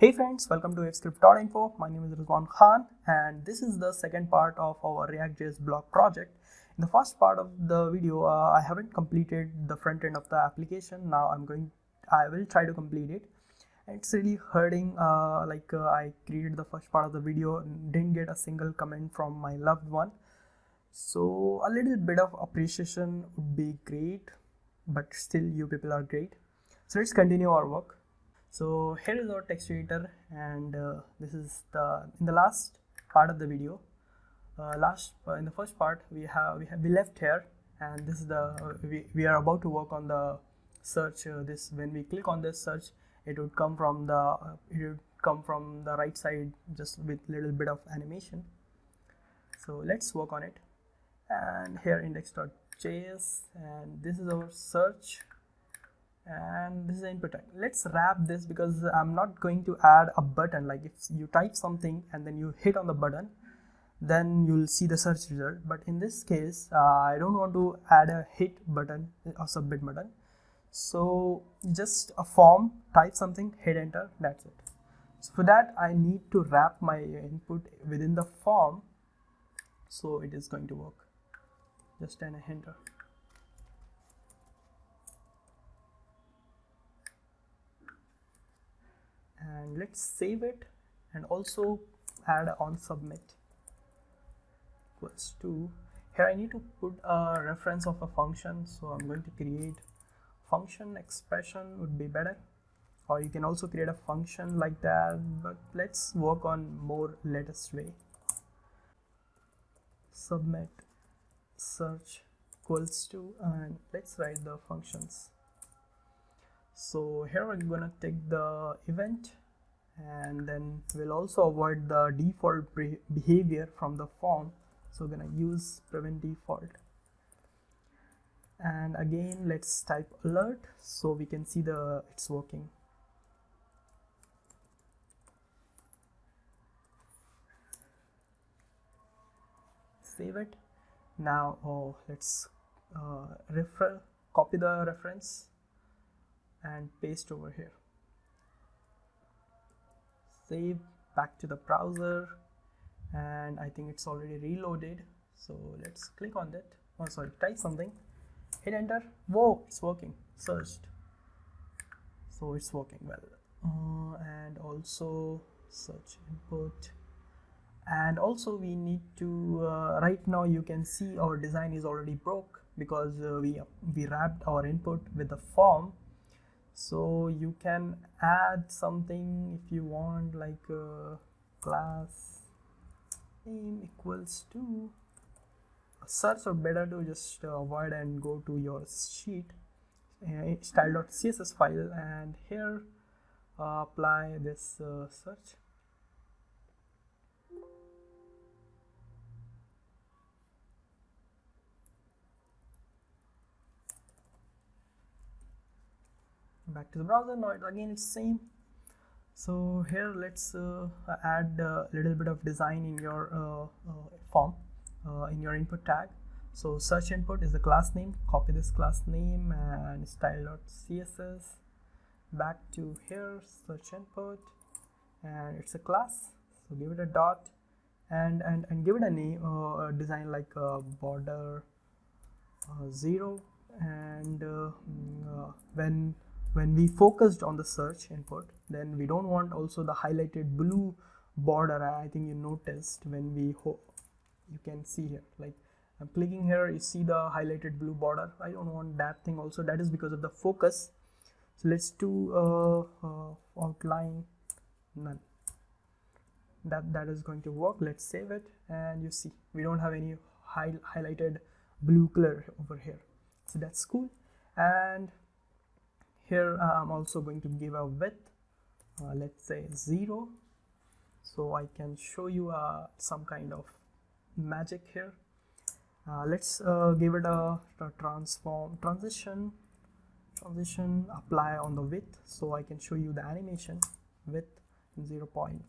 Hey friends, welcome to fscript.info. My name is Rizwan Khan and this is the second part of our react.js blog project. In the first part of the video, I haven't completed the front end of the application. Now I will try to complete it. It's really hurting, I created the first part of the video and didn't get a single comment from my loved one. So a little bit of appreciation would be great, but still you people are great. So let's continue our work. So here is our text editor, and this is in the last part of the video. In the first part we left here, and this is we are about to work on the search. When we click on this search, it would come from the right side just with little bit of animation. So let's work on it. And here index.js, and this is our search. And this is the input tag. Let's wrap this because I'm not going to add a button. Like if you type something and then you hit on the button, then you'll see the search result. But in this case, I don't want to add a hit button or submit button. So just a form, type something, hit enter, that's it. So for that, I need to wrap my input within the form. So it is going to work. Just an enter. And let's save it and also add on submit equals to. Here I need to put a reference of a function, so I'm going to create function expression would be better, or you can also create a function like that, but let's work on more latest way. Submit search equals to, and let's write the functions. So here we're gonna take the event, and then we'll also avoid the default behavior from the form. So we're gonna use prevent default. And again, let's type alert so we can see it's working. Save it. Now, let's copy the reference and paste over here. Save, back to the browser, and I think it's already reloaded. So let's click on that. Oh, sorry, type something, hit enter. Whoa, it's working. Searched. So it's working well. And also search input. And also we need to right now you can see our design is already broke because we wrapped our input with the form. So you can add something if you want, like class name equals to search, or better to just avoid and go to your sheet style.css file, and here apply this search. Back to the browser. Now it's same. So here let's add a little bit of design in your form, in your input tag. So search input is the class name. Copy this class name and style.css. Back to here, search input, and it's a class. So give it a dot and give it a name, design like border 0, and when we focused on the search input, then we don't want also the highlighted blue border. I think you noticed when you can see here, like I'm clicking here, you see the highlighted blue border. I don't want that thing also. That is because of the focus. So let's do outline none. That is going to work. Let's save it, and you see we don't have any highlighted blue color over here. So that's cool. And here I'm also going to give a width, let's say 0, so I can show you some kind of magic here. Let's give it a transition apply on the width, so I can show you the animation. Width 0.5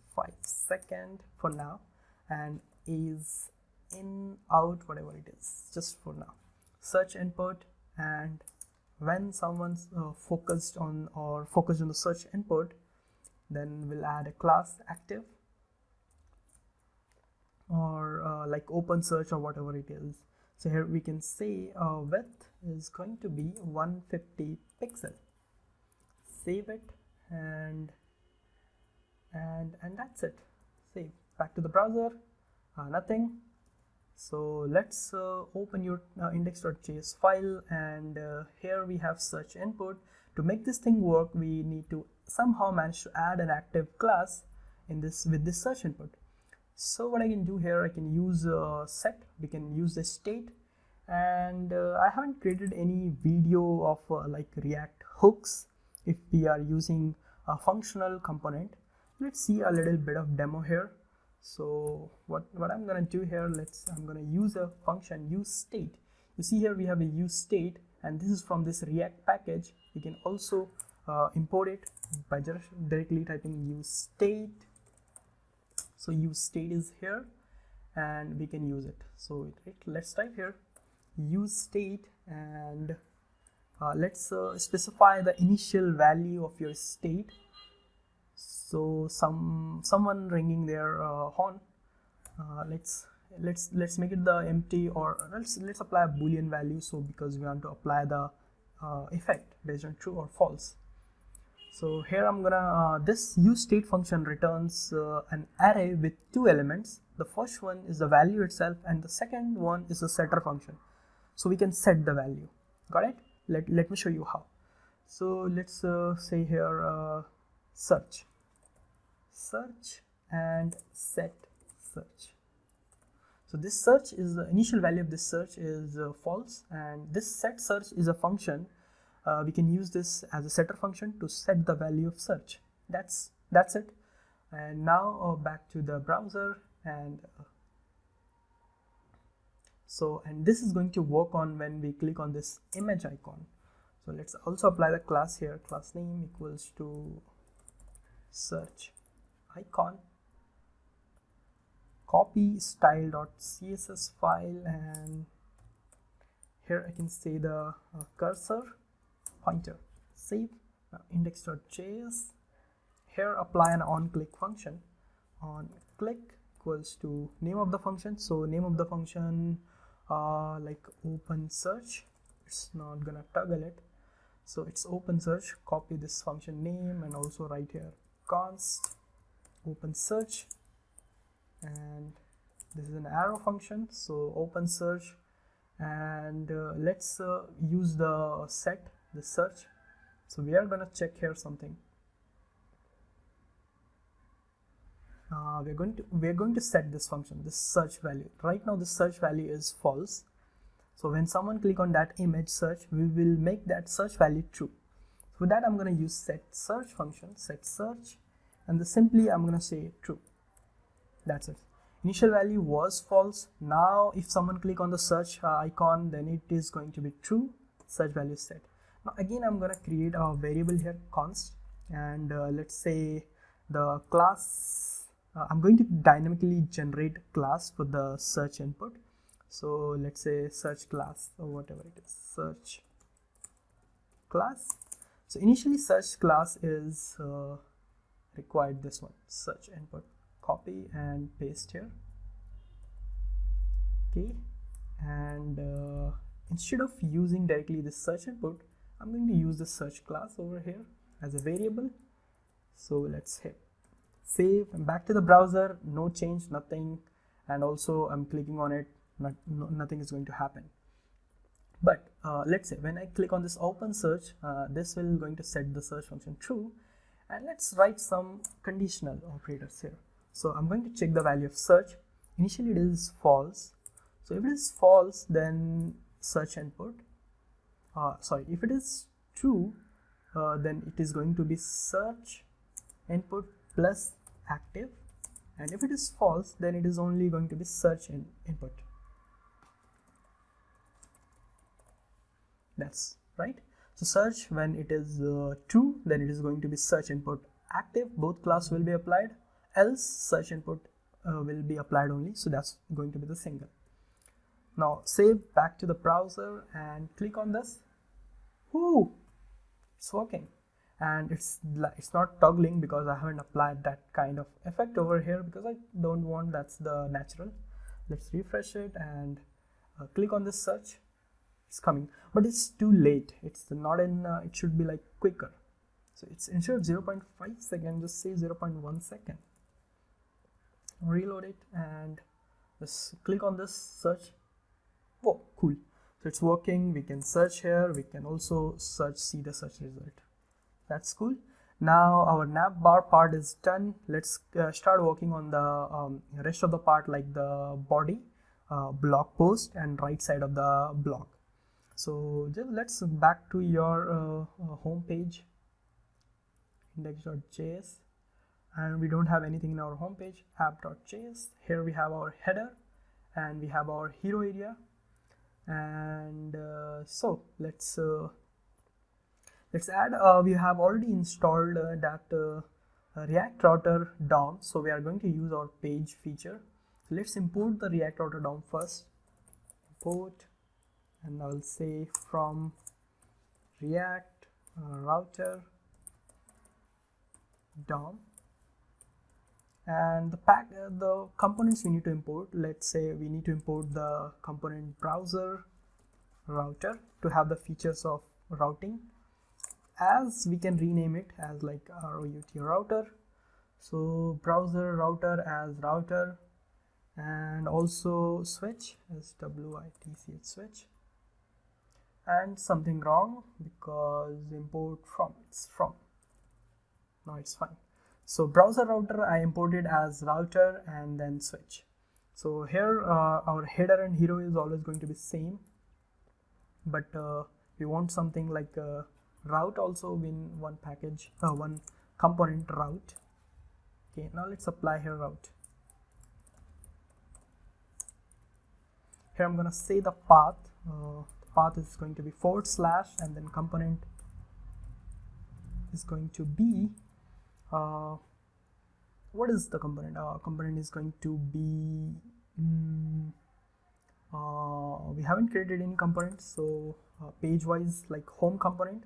second for now, and is in out whatever it is, just for now. Search input, and when someone's focused on the search input, Then we'll add a class active, or like open search or whatever it is. So here we can say width is going to be 150 pixel. Save it, and that's it. Save. Back to the browser. Nothing. So let's open your index.js file, and here we have search input. To make this thing work, we need to somehow manage to add an active class in this with this search input. So what I can do here, I can use set, we can use the state, and I haven't created any video of like React hooks if we are using a functional component. Let's see a little bit of demo here. So what I'm gonna do here, I'm gonna use a function use state. You see here we have a use state, and this is from this React package. You can also import it by just directly typing use state. So use state is here, and we can use it. So let's type here use state, and let's specify the initial value of your state. So someone ringing their horn. Let's make it the empty, or let's apply a boolean value. So because we want to apply the effect based on true or false. So here I'm gonna this use state function returns an array with two elements. The first one is the value itself, and the second one is the setter function. So we can set the value. Got it? Let me show you how. So let's say here search and set search. So this search is the initial value of this search is false, and this set search is a function. We can use this as a setter function to set the value of search. That's it. And now back to the browser, and and this is going to work on when we click on this image icon. So let's also apply the class here. Class name equals to search icon. Copy style.css file, and here I can say the cursor pointer. Save. Index.js. Here apply an onClick function. OnClick equals to name of the function. So name of the function like open search. It's not gonna toggle it. So it's open search. Copy this function name and also write here const open search, and this is an arrow function. So open search, and let's use the set the search. So we are gonna check here something. We're going to set this function, this search value. Right now this search value is false. So when someone click on that image search, we will make that search value true. For that I'm going to use set search function, set search, and simply I'm going to say true. That's it. Initial value was false. Now if someone click on the search icon, then it is going to be true. Search value is set. Now again I'm going to create a variable here, const, and let's say the class. I'm going to dynamically generate class for the search input. So let's say search class or whatever it is, search class. So initially search class is required this one, search input. Copy and paste here. Okay, and instead of using directly this search input, I'm going to use the search class over here as a variable. So let's hit save, and back to the browser. No change, nothing, and also I'm clicking on it, nothing is going to happen. But let's say when I click on this open search, this will going to set the search function true, and let's write some conditional operators here. So I'm going to check the value of search. Initially it is false, so if it is false, then search input, if it is true, then it is going to be search input plus active, and if it is false, then it is only going to be search input. That's right. So search, when it is true, then it is going to be search input active, both class will be applied, else search input will be applied only, so that's going to be the single. Now save, back to the browser and click on this. Whoo, it's working. and it's not toggling because I haven't applied that kind of effect over here because I don't want that's the natural. Let's refresh it and click on this search. It's coming, but it's too late. It's not in it should be like quicker. So it's instead of 0.5 second, just say 0.1 second. Reload it and just click on this search. Whoa, cool. So it's working. We can search here. We can also see the search result. That's cool. Now our navbar part is done. Let's start working on the rest of the part, like the body, blog post, and right side of the blog. So just let's back to your home page, index.js, and we don't have anything in our home page. App.js. Here we have our header and we have our hero area, and so let's add. We have already installed that React Router DOM, so we are going to use our page feature. So let's import the React Router DOM first. Import, and I'll say from React Router DOM, and the components we need to import. Let's say we need to import the component browser router to have the features of routing, as we can rename it as like rout router. So browser router as router, and also switch as WITCH switch. And something wrong because import from, it's from. Now it's fine. So browser router I imported as router and then switch. So here our header and hero is always going to be same, but we want something like route also in one package, one component route. Okay, now let's apply here route. Here I'm gonna say the path. Path is going to be / and then component is going to be what is the component? Component is going to be we haven't created any components, so page wise, like home component,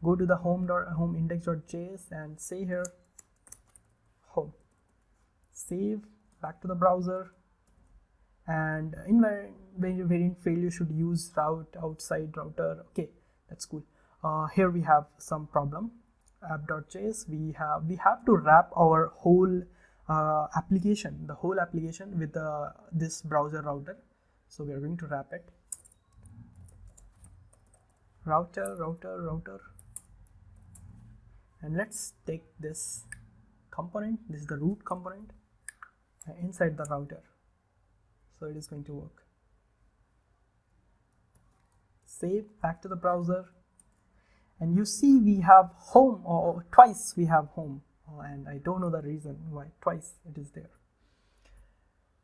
go to the home index.js and say here home, save, back to the browser, and in variant fail you should use route outside router. Okay, that's cool. Here we have some problem. App.js, we have to wrap our whole application, the whole application with this browser router. So we are going to wrap it. Router, and let's take this component. This is the root component inside the router. So it is going to work. Save, back to the browser, and you see we have home, or twice we have home, and I don't know the reason why twice it is there.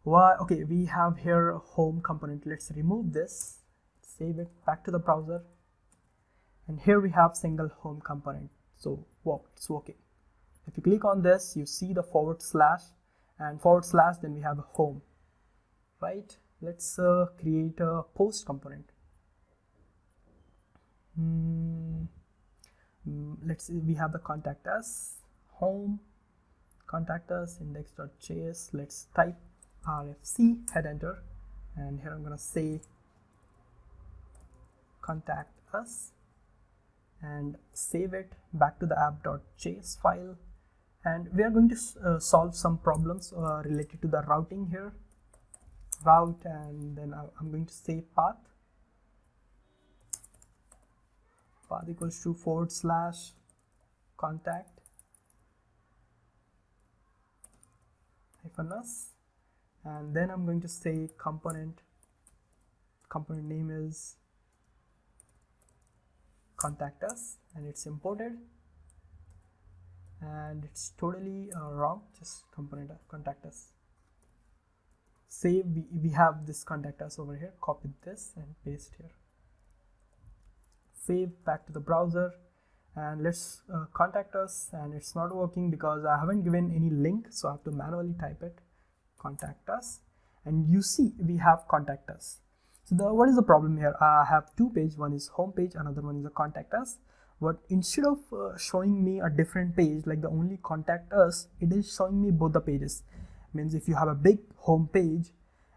Why? Okay, we have here home component. Let's remove this, save it, back to the browser, and here we have single home component. So wow, it's working. If you click on this, you see the / and / then we have a home. Right, let's create a post component. Let's see, we have the contact us, home, contact us, index.js. Let's type RFC, hit enter, and here I'm gonna say contact us and save it, back to the app.js file, and we are going to solve some problems related to the routing here. Route, and then I'm going to say path equals to / contact -us, and then I'm going to say component name is contact us, and it's imported, and it's totally wrong, just component contact us. Save, we have this contact us over here, copy this and paste here. Save, back to the browser, and let's contact us, and it's not working because I haven't given any link, so I have to manually type it, contact us, and you see we have contact us. So what is the problem here? I have two pages, one is home page, another one is a contact us. what instead of showing me a different page like the only contact us, it is showing me both the pages. Means if you have a big home page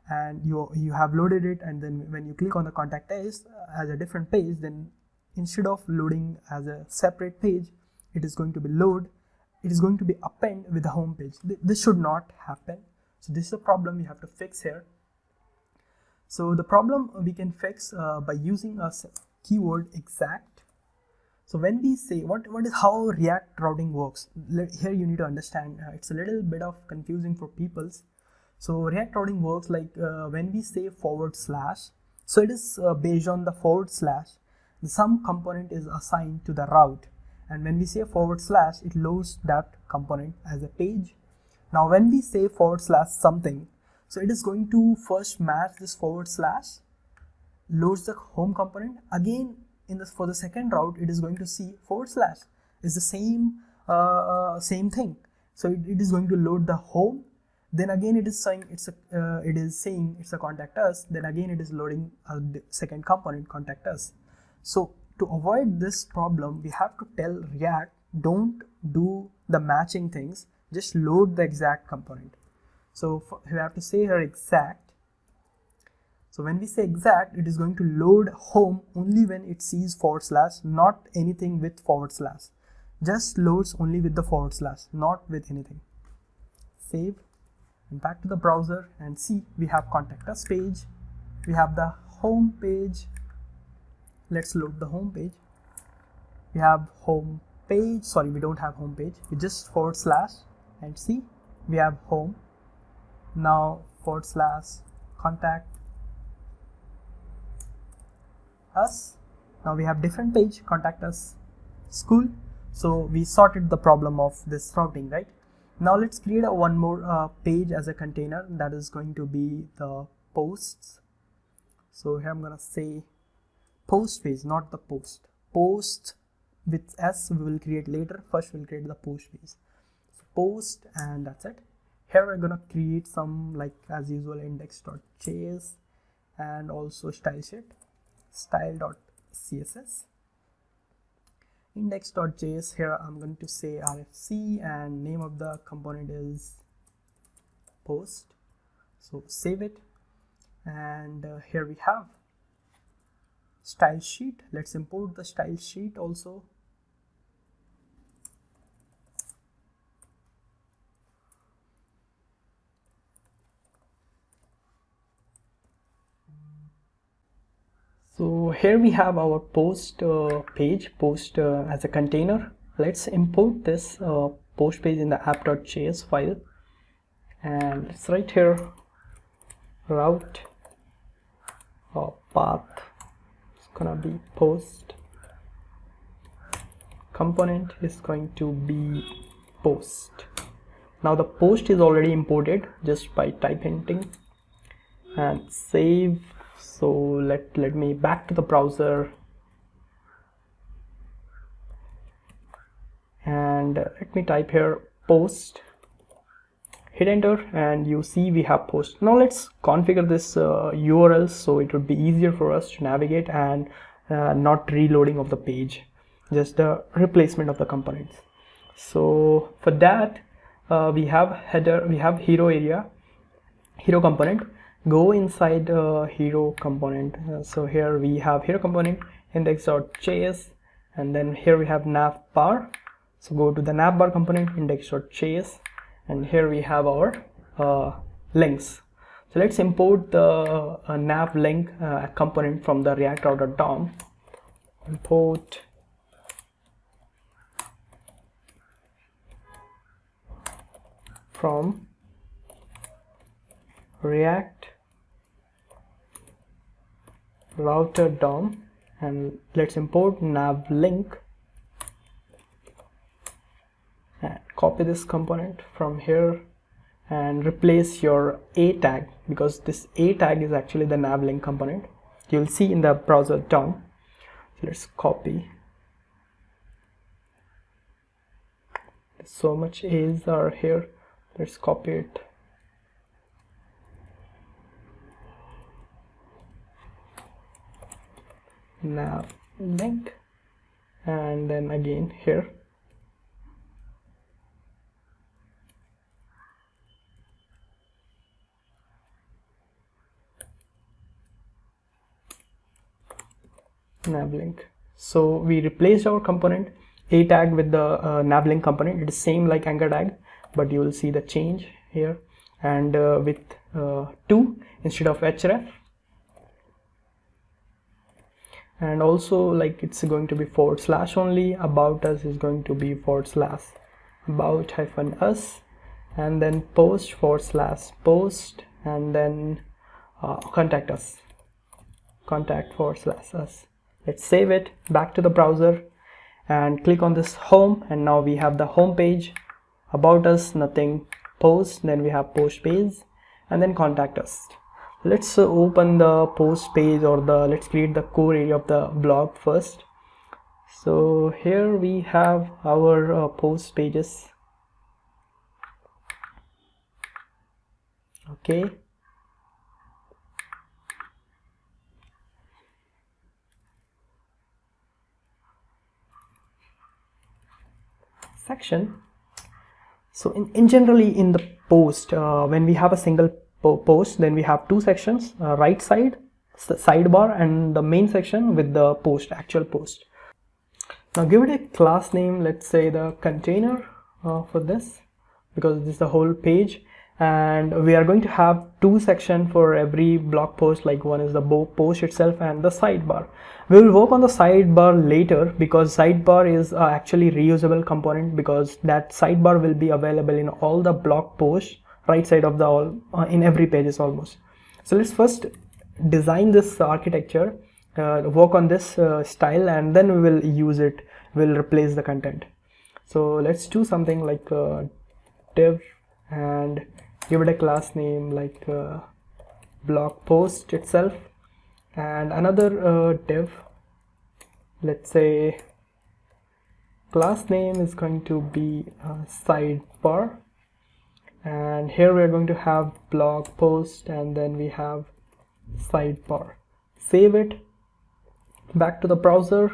and you have loaded it, and then when you click on the contact us as a different page, then instead of loading as a separate page, it is going to be append with the home page. This should not happen. So this is a problem we have to fix here. So the problem we can fix by using a keyword exact. So when we say how React routing works, here you need to understand, it's a little bit of confusing for people. So React routing works like when we say /, so it is based on the /, some component is assigned to the route, and when we say /, it loads that component as a page. Now when we say / something, so it is going to first match this /, loads the home component. Again, for the second route, it is going to see / is the same thing. So it is going to load the home. Then again it is saying it's a contact us. Then again it is loading a second component, contact us. So to avoid this problem, we have to tell React, don't do the matching things, just load the exact component. So we have to say here exact. So when we say exact, it is going to load home only when it sees /, not anything with /. Just loads only with the /, not with anything. Save and back to the browser and see, we have contact us page, we have the home page. Let's load the home page. We have home page, sorry, we don't have home page, we just / and see, we have home. Now / contact us. Now we have different page, contact us school. So we sorted the problem of this routing, right? Now let's create one more page as a container, that is going to be the posts. So here I'm gonna say post page, not the post. Post with S we will create later. First we'll create the post page. So post, and that's it. Here we're gonna create some, like as usual, index.js and also style sheet, style.css. Index.js, here I'm going to say RFC, and name of the component is post. So save it, and here we have style sheet. Let's import the style sheet also. So here we have our post page, post as a container. Let's import this post page in the app.js file, and let's write here route path. It's gonna be post, component is going to be post. Now the post is already imported just by type hinting, and save. So let me back to the browser, and let me type here post, hit enter, and you see we have post. Now let's configure this URL so it would be easier for us to navigate and not reloading of the page, just the replacement of the components. So for that we have header, we have hero area, hero component. Go inside hero component. So here we have hero component, index.js, and then here we have navbar. So go to the navbar component, index.js, and here we have our links. So let's import the nav link component from the React router DOM. Import from React router DOM, and let's import nav link, and copy this component from here and replace your a tag, because this a tag is actually the nav link component. You'll see in the browser DOM. So let's copy. So much a's are here. Let's copy it. Nav link, and then again here. Nav link. So we replaced our component a tag with the nav link component. It is same like anchor tag, but you will see the change here, and with 2 instead of href, and also like it's going to be / only. About us is going to be / about -us, and then post / post, and then contact us, contact / us. Let's save it, back to the browser, and click on this home, and now we have the home page. About us, nothing. Post, then we have post page, and then contact us. Let's open the post page, or let's create the core area of the blog first. So here we have our post pages. Okay, section. So in generally in the post, when we have a single post, then we have 2 sections, right side, sidebar, and the main section with the post, actual post. Now give it a class name, let's say the container for this, because this is the whole page, and we are going to have 2 sections for every blog post, like one is the post itself and the sidebar. We will work on the sidebar later, because sidebar is actually reusable component, because that sidebar will be available in all the blog posts, right side of the in every pages almost. So let's first design this architecture, work on this style, and then we will use it. We'll replace the content. So let's do something like div, and give it a class name like blog post itself, and another div. Let's say class name is going to be sidebar, and here we are going to have blog post, and then we have sidebar. Save it, back to the browser,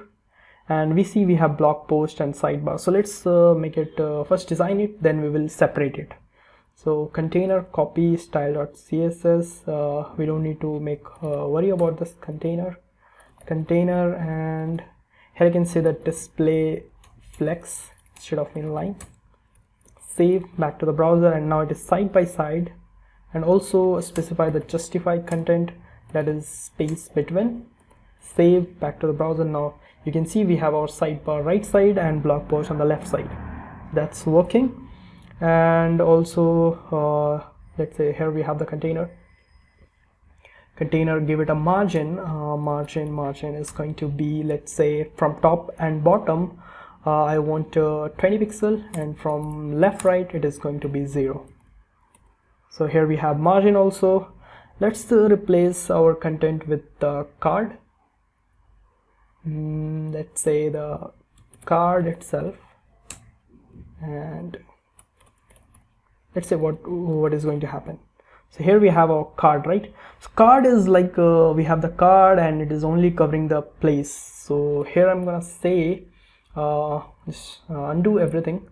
and we see we have blog post and sidebar. So let's make it first design it, then we will separate it. So container copy style.css, we don't need to make worry about this container, and here you can see the display flex instead of inline. Save, back to the browser, and now it is side by side, and also specify the justified content, that is space between. Save, back to the browser. Now you can see we have our sidebar right side and blog post on the left side. That's working. And also let's say here we have the container, give it a margin. Margin is going to be, let's say from top and bottom I want 20 pixel, and from left right it is going to be 0. So here we have margin also. Let's replace our content with the card. Let's say the card itself, and let's say what is going to happen. So here we have our card, right? So card is like we have the card, and it is only covering the place. So here I'm gonna say just undo everything,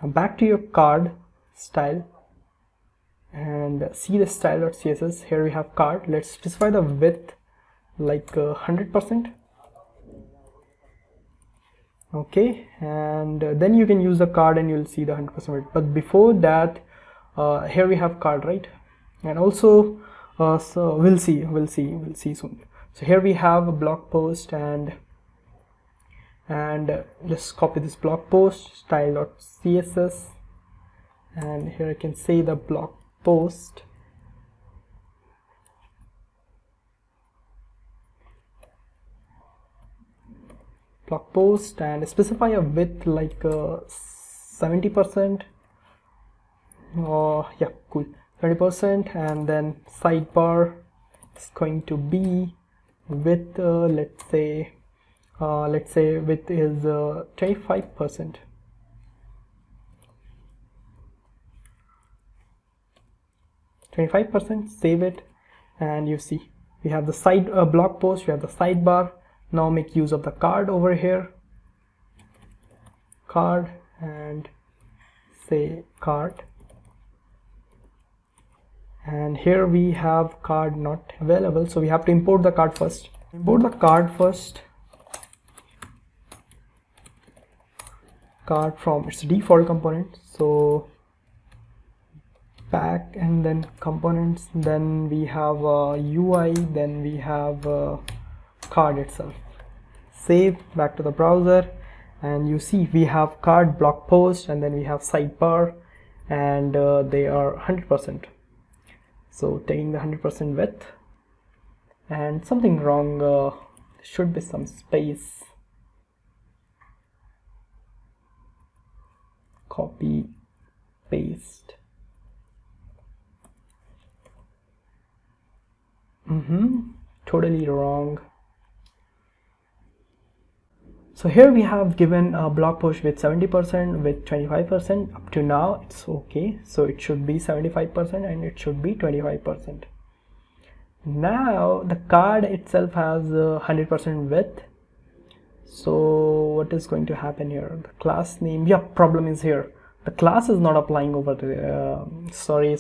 back to your card style, and see the style.css. Here we have card. Let's specify the width like 100%. Okay, and then you can use the card and you'll see the 100% width. But before that, here we have card, right? And also so we'll see soon. So here we have a blog post, and let's copy this blog post style.css, and here I can say the blog post, and specify a width like 70%. Yeah, cool, 30%. And then sidebar is going to be width let's say width is 25%. Save it, and you see we have the blog post, we have the sidebar, Now make use of the card over here, card, and say card, and here we have card not available, so we have to import the card first. Import the card first, card from its default component, so pack and then components, then we have UI, then we have card itself. Save, back to the browser, and you see we have card, blog post, and then we have sidebar, and they are 100%. So taking the 100% width, and something wrong, there should be some space. Copy, paste. Totally wrong. So here we have given a blog post with 70% with 25%. Up to now it's okay, so it should be 75% and it should be 25%. Now the card itself has 100% width. So what is going to happen here? The class name, yeah, problem is here. The class is not applying over the sorry,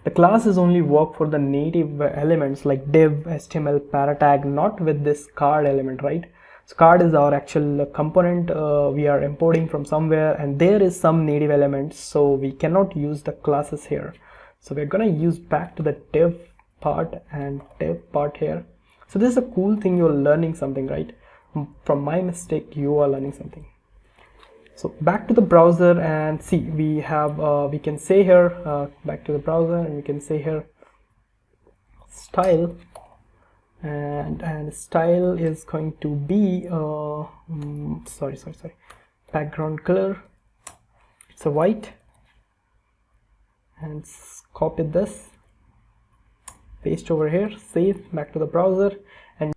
the class is only work for the native elements like div, HTML, paratag, not with this card element, right? So card is our actual component we are importing from somewhere, and there is some native elements, so we cannot use the classes here. So we're gonna use back to the div part and div part here. So this is a cool thing, you're learning something, right? From my mistake you are learning something. So back to the browser, and see we have we can say here back to the browser, and we can say here style, and style is going to be sorry, background color, it's a white, and copy this, paste over here, save, back to the browser. And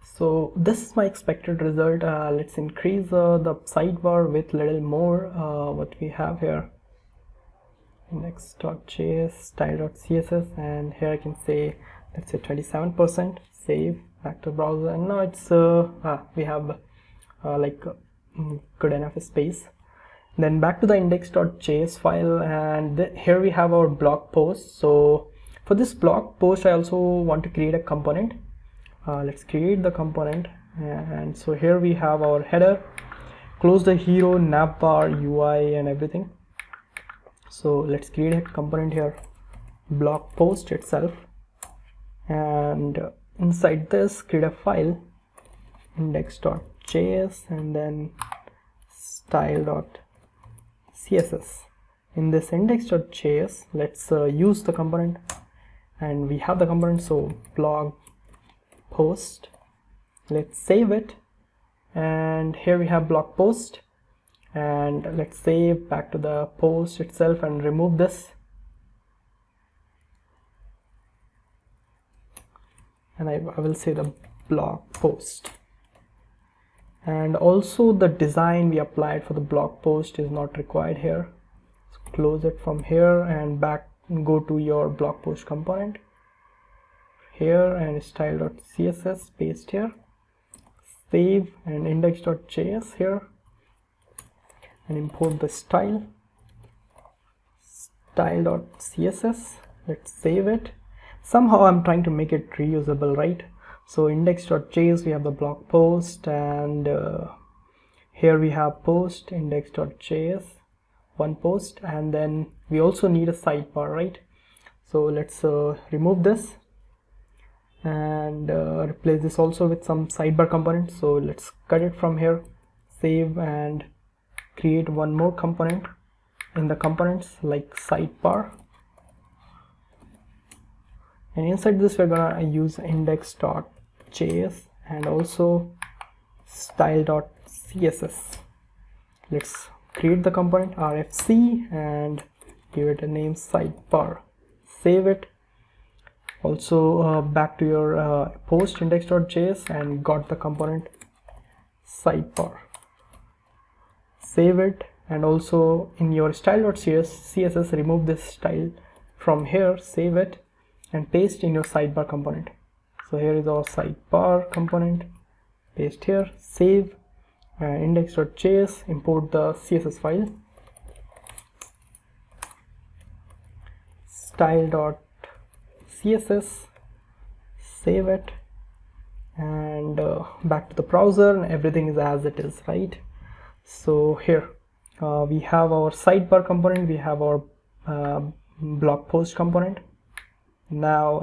so this is my expected result. Let's increase the sidebar with little more. What we have here, index.js, style.css, and here I can say, let's say 27%, save, back to the browser, and now it's we have like good enough space. Then back to the index.js file, and here we have our blog post. So for this blog post I also want to create a component. Let's create the component, and so here we have our header, close the hero, navbar, UI, and everything. So let's create a component here, blog post itself, and inside this create a file, index.js, and then style.css. In this index.js, let's use the component, and we have the component, so blog post, let's save it, and here we have blog post, and let's save, back to the post itself, and remove this, and I will say the blog post. And also the design we applied for the blog post is not required here, so close it from here, and back, go to your blog post component here, and style.css, paste here, save, and index.js here, and import the style.css. Let's save it. Somehow I'm trying to make it reusable, right? So index.js, we have the blog post, and here we have post, index.js, one post, and then we also need a sidebar, right? So let's remove this and replace this also with some sidebar component. So let's cut it from here, save, and create one more component in the components like sidebar, and inside this we're gonna use index.js and also style.css. Let's create the component rfc and give it a name sidebar, save it. Also back to your post, index.js, and got the component sidebar, save it, and also in your style.css remove this style from here, save it, and paste in your sidebar component. So here is our sidebar component, paste here, save, and index.js, import the CSS file, style.css, save it, and back to the browser, and everything is as it is, right? So here we have our sidebar component, we have our blog post component. Now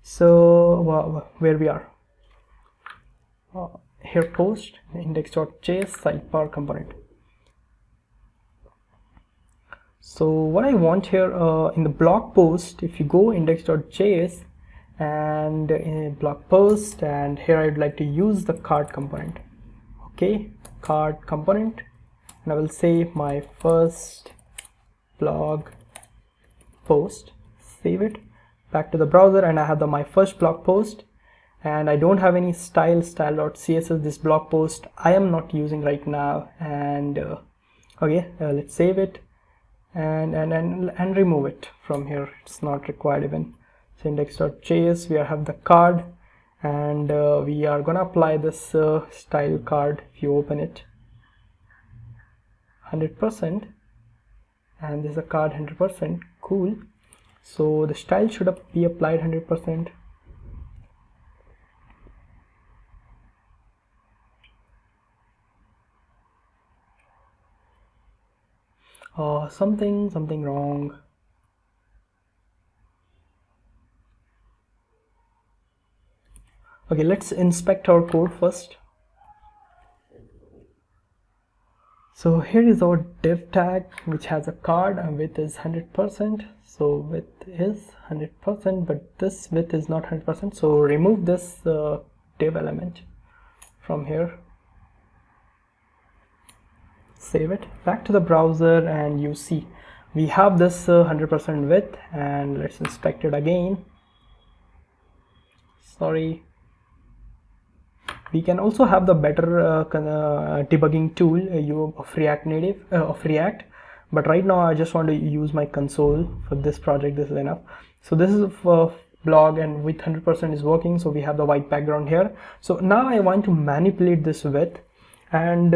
so where we are, here post, index.js, sidebar component. So what I want here in the blog post, if you go index.js and in blog post, and here I'd like to use the card component. Okay, card component, and I will say my first blog post, save it, back to the browser, and I have my first blog post, and I don't have any style.css. This blog post I am not using right now, and okay, let's save it and remove it from here. It's not required even. So index.js, we have the card, and we are gonna apply this style card. If you open it, 100%, and this is a card 100%. Cool. So the style should be applied 100%. Something wrong. Okay, let's inspect our code first. So here is our div tag, which has a card, and width is 100%. So width is 100%, but this width is not 100%. So remove this div element from here. Save it, back to the browser, and you see we have this 100% width, and let's inspect it again. Sorry. We can also have the better debugging tool of React, but right now I just want to use my console for this project. This is enough. So this is for blog, and with 100% is working. So we have the white background here. So now I want to manipulate this width, and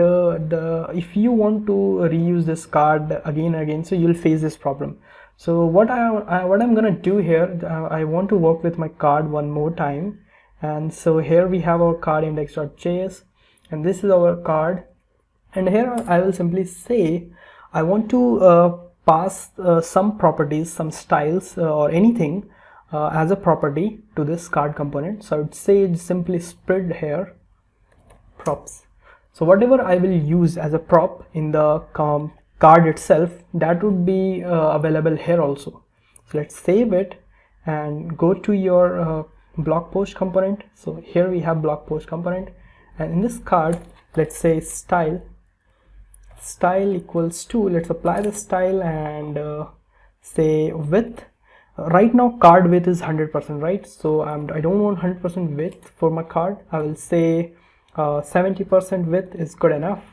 if you want to reuse this card again and again, so you'll face this problem. So what I'm gonna do here, I want to work with my card one more time. And so here we have our card index.js, and this is our card, and here I will simply say I want to pass some properties, some styles or anything as a property to this card component. So I would say simply spread here props. So whatever I will use as a prop in the card itself, that would be available here also. So let's save it and go to your blog post component. So here we have blog post component, and in this card, let's say style equals to, let's apply the style and say width. Right now card width is 100%, right? So I don't want 100% width for my card. I will say 70% width is good enough.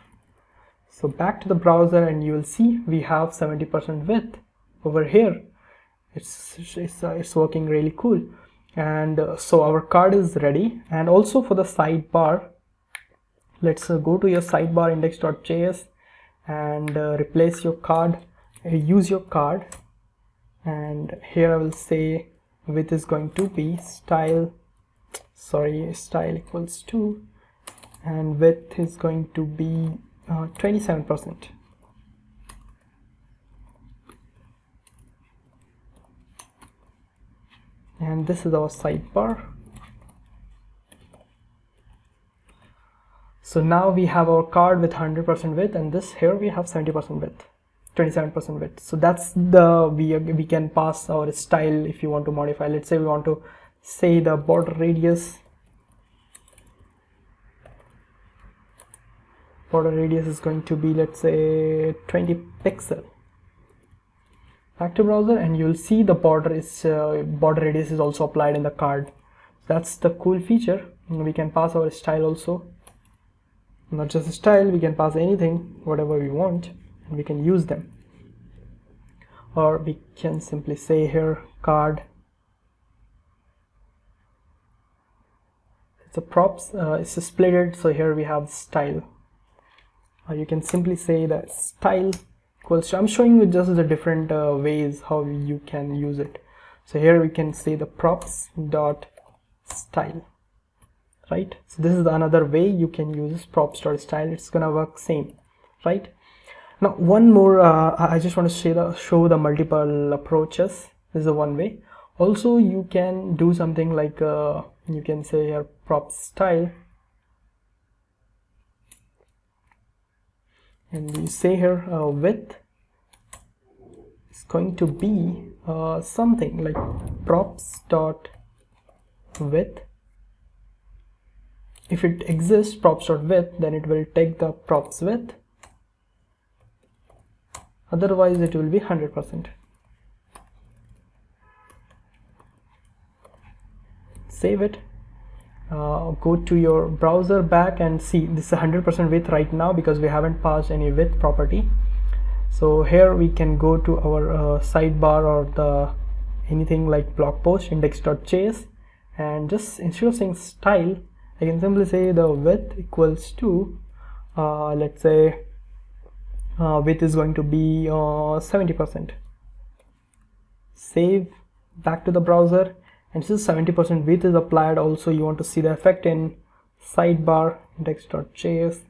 So back to the browser, and you will see we have 70% width over here. It's working really cool. And so our card is ready. And also for the sidebar, let's go to your sidebar index.js and replace your card, use your card, and here I will say width is going to be style equals to, and width is going to be 27%. And this is our sidebar. So now we have our card with 100% width, and this here we have 70% width, 27% width. So that's the we can pass our style if you want to modify. Let's say we want to say the border radius. Border radius is going to be, let's say, 20 pixel. Back to browser, and you'll see the border radius is also applied in the card. That's the cool feature. And we can pass our style also. Not just a style, we can pass anything, whatever we want, and we can use them. Or we can simply say here card. So props is split it. So here we have style. You can simply say that style equals to, I'm showing you just the different ways how you can use it. So here we can say the props dot style, right? So this is another way you can use props dot style. It's gonna work same, right? Now one more, I just want to show the multiple approaches. This is the one way. Also you can do something like you can say here props style, and we say here width is going to be something like props dot width. If it exists props dot width, then it will take the props width, otherwise it will be 100%. Save it, go to your browser back and see this is 100% width right now because we haven't passed any width property. So here we can go to our sidebar or the anything like blog post index.js, and just instead of saying style, I can simply say the width equals to let's say width is going to be 70%. Save, back to the browser, and since 70% width is applied, also you want to see the effect in sidebar index.js,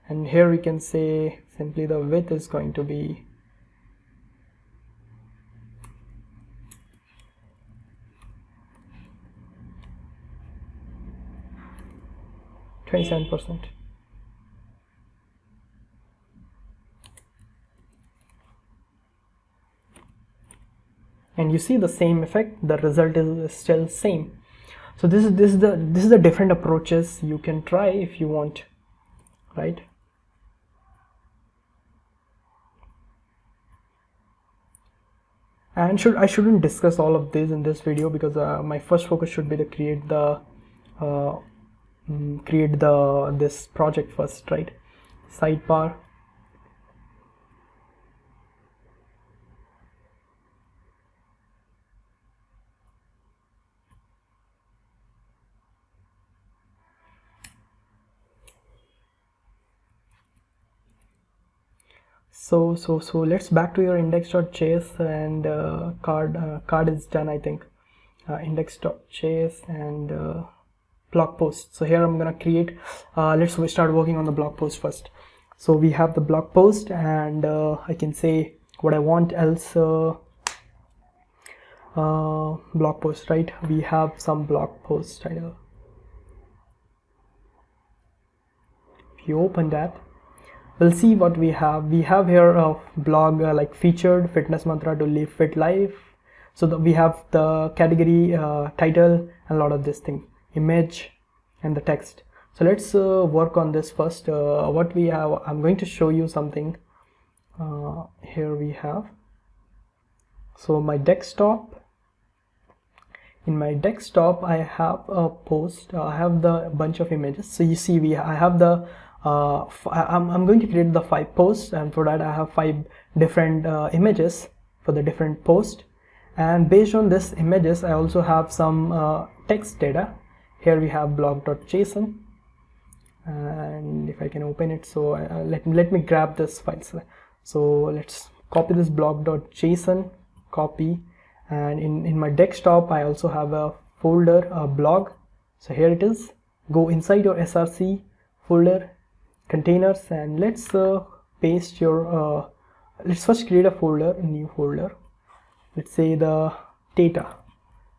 and here we can say simply the width is going to be 27%. And you see the same effect, the result is still same. So this is the different approaches you can try if you want, right? And I shouldn't discuss all of this in this video because my first focus should be to create this project first, right? Sidebar, so let's back to your index.js, and card is done, I think. Index.js and blog post. So here I'm gonna create, let's start working on the blog post first. So we have the blog post, and I can say what I want else. Blog post, right? We have some blog post title. If you open that, we'll see what we have. We have here a blog like featured fitness mantra to live fit life. So we have the category, title, and a lot of this thing, image, and the text. So let's work on this first. What we have, I'm going to show you something. Here we have, so my desktop. In my desktop, I have a post. I have the bunch of images. So you see, I have the I'm going to create the 5 posts, and for that I have 5 different images for the different posts, and based on this images I also have some text data. Here we have blog.json, and if I can open it, so let me grab this file. So let's copy this blog.json, copy, and in my desktop I also have a folder, blog. So here it is. Go inside your src folder, containers, and let's paste your let's first create a folder, a new folder. Let's say the data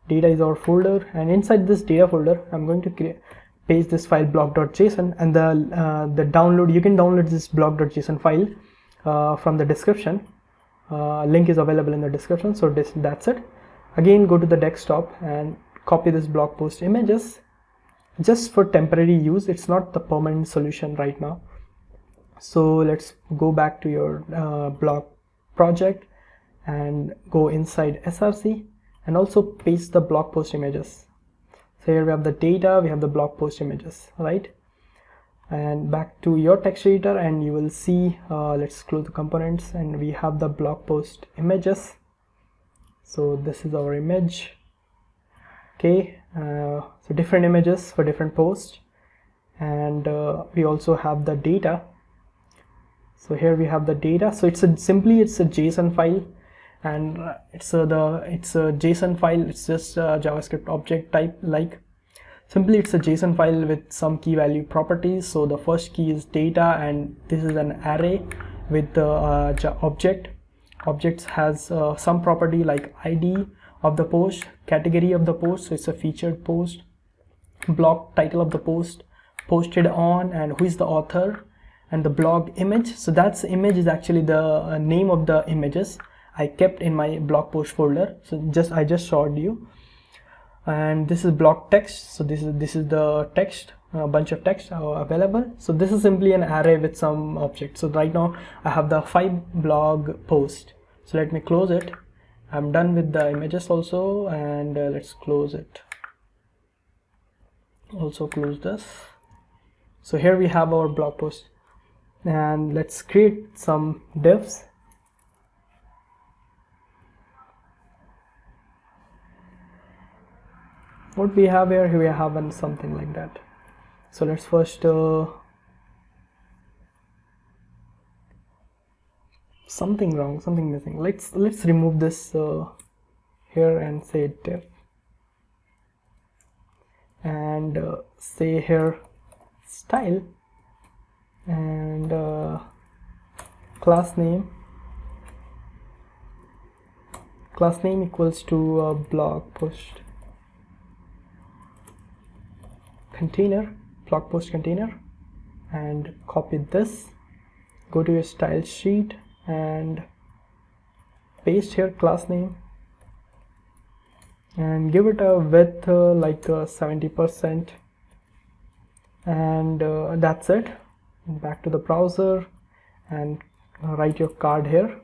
is our folder, and inside this data folder I'm going to paste this file blog.json, and the download, you can download this blog.json file from the description. Link is available in the description. So that's it. Again, go to the desktop and copy this blog post images, just for temporary use. It's not the permanent solution right now. So let's go back to your blog project and go inside src, and also paste the blog post images. So here we have the data, we have the blog post images, right? And back to your text editor, and you will see, let's close the components, and we have the blog post images. So this is our image, Okay, so different images for different posts, and we also have the data. So here we have the data. So it's a JSON file, and it's a JSON file. It's just a JavaScript object type. Like simply it's a JSON file with some key value properties. So the first key is data, and this is an array with the object. Objects has some property like ID of the post, category of the post, so it's a featured post, blog title of the post, posted on, and who is the author, and the blog image. So that's image is actually the name of the images I kept in my blog post folder. So I just showed you. And this is blog text. So this is the text, a bunch of text available. So this is simply an array with some objects. So right now I have the 5 blog post. So let me close it. I'm done with the images also, and let's close it. Also close this. So here we have our blog post, and let's create some divs. What we have here we have something like that. So let's first something wrong, something missing. Let's remove this here and say div, and say here style, and class name equals to blog post container, blog post container, and copy this, go to your style sheet and paste here class name, and give it a width like 70%, and that's it. Back to the browser and write your card here.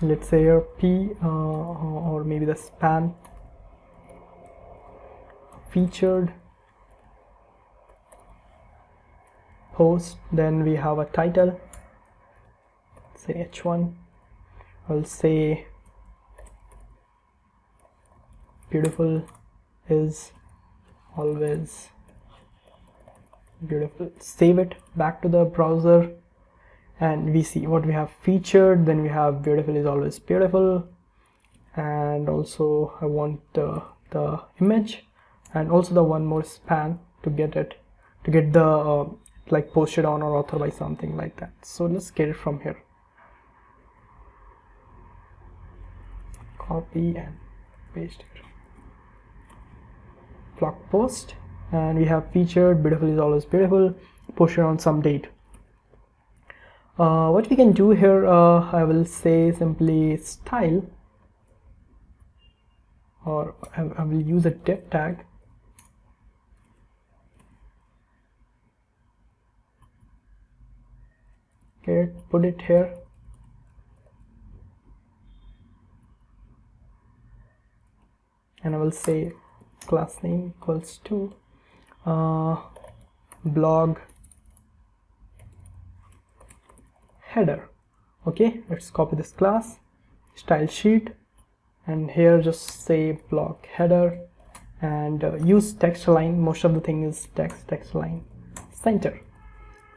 Let's say here P or maybe the span featured post. Then we have a title, say H1. I'll say beautiful is always beautiful. Save it, back to the browser, and we see what we have featured. Then we have beautiful is always beautiful, and also I want the image, and also the one more span to get the like posted on or authored by something like that. So let's get it from here, copy and paste here, blog post, and we have featured beautiful is always beautiful, posted on some date. What we can do here, I will say simply style, or I will use a div tag. Okay, put it here, and I will say class name equals to blog header. Okay, let's copy this class, style sheet, and here just say blog header, and use text align. Most of the thing is text align, center,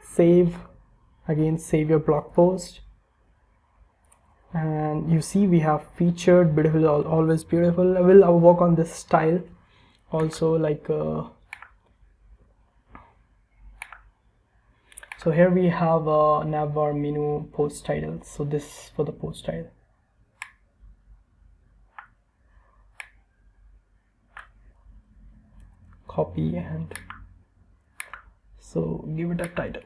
save. Again, save your blog post, and you see we have featured beautiful is always beautiful. I will work on this style also, like so here we have a navbar menu post title. So this is for the post title. Copy, and so give it a title,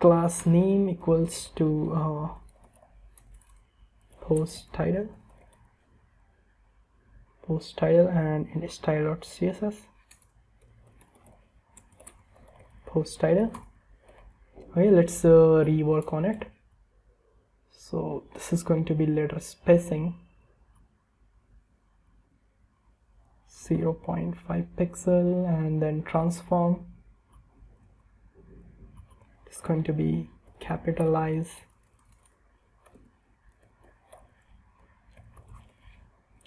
class name equals to post title, and in style.css post title. Okay, let's rework on it. So this is going to be letter spacing 0.5 pixel, and then transform is going to be capitalize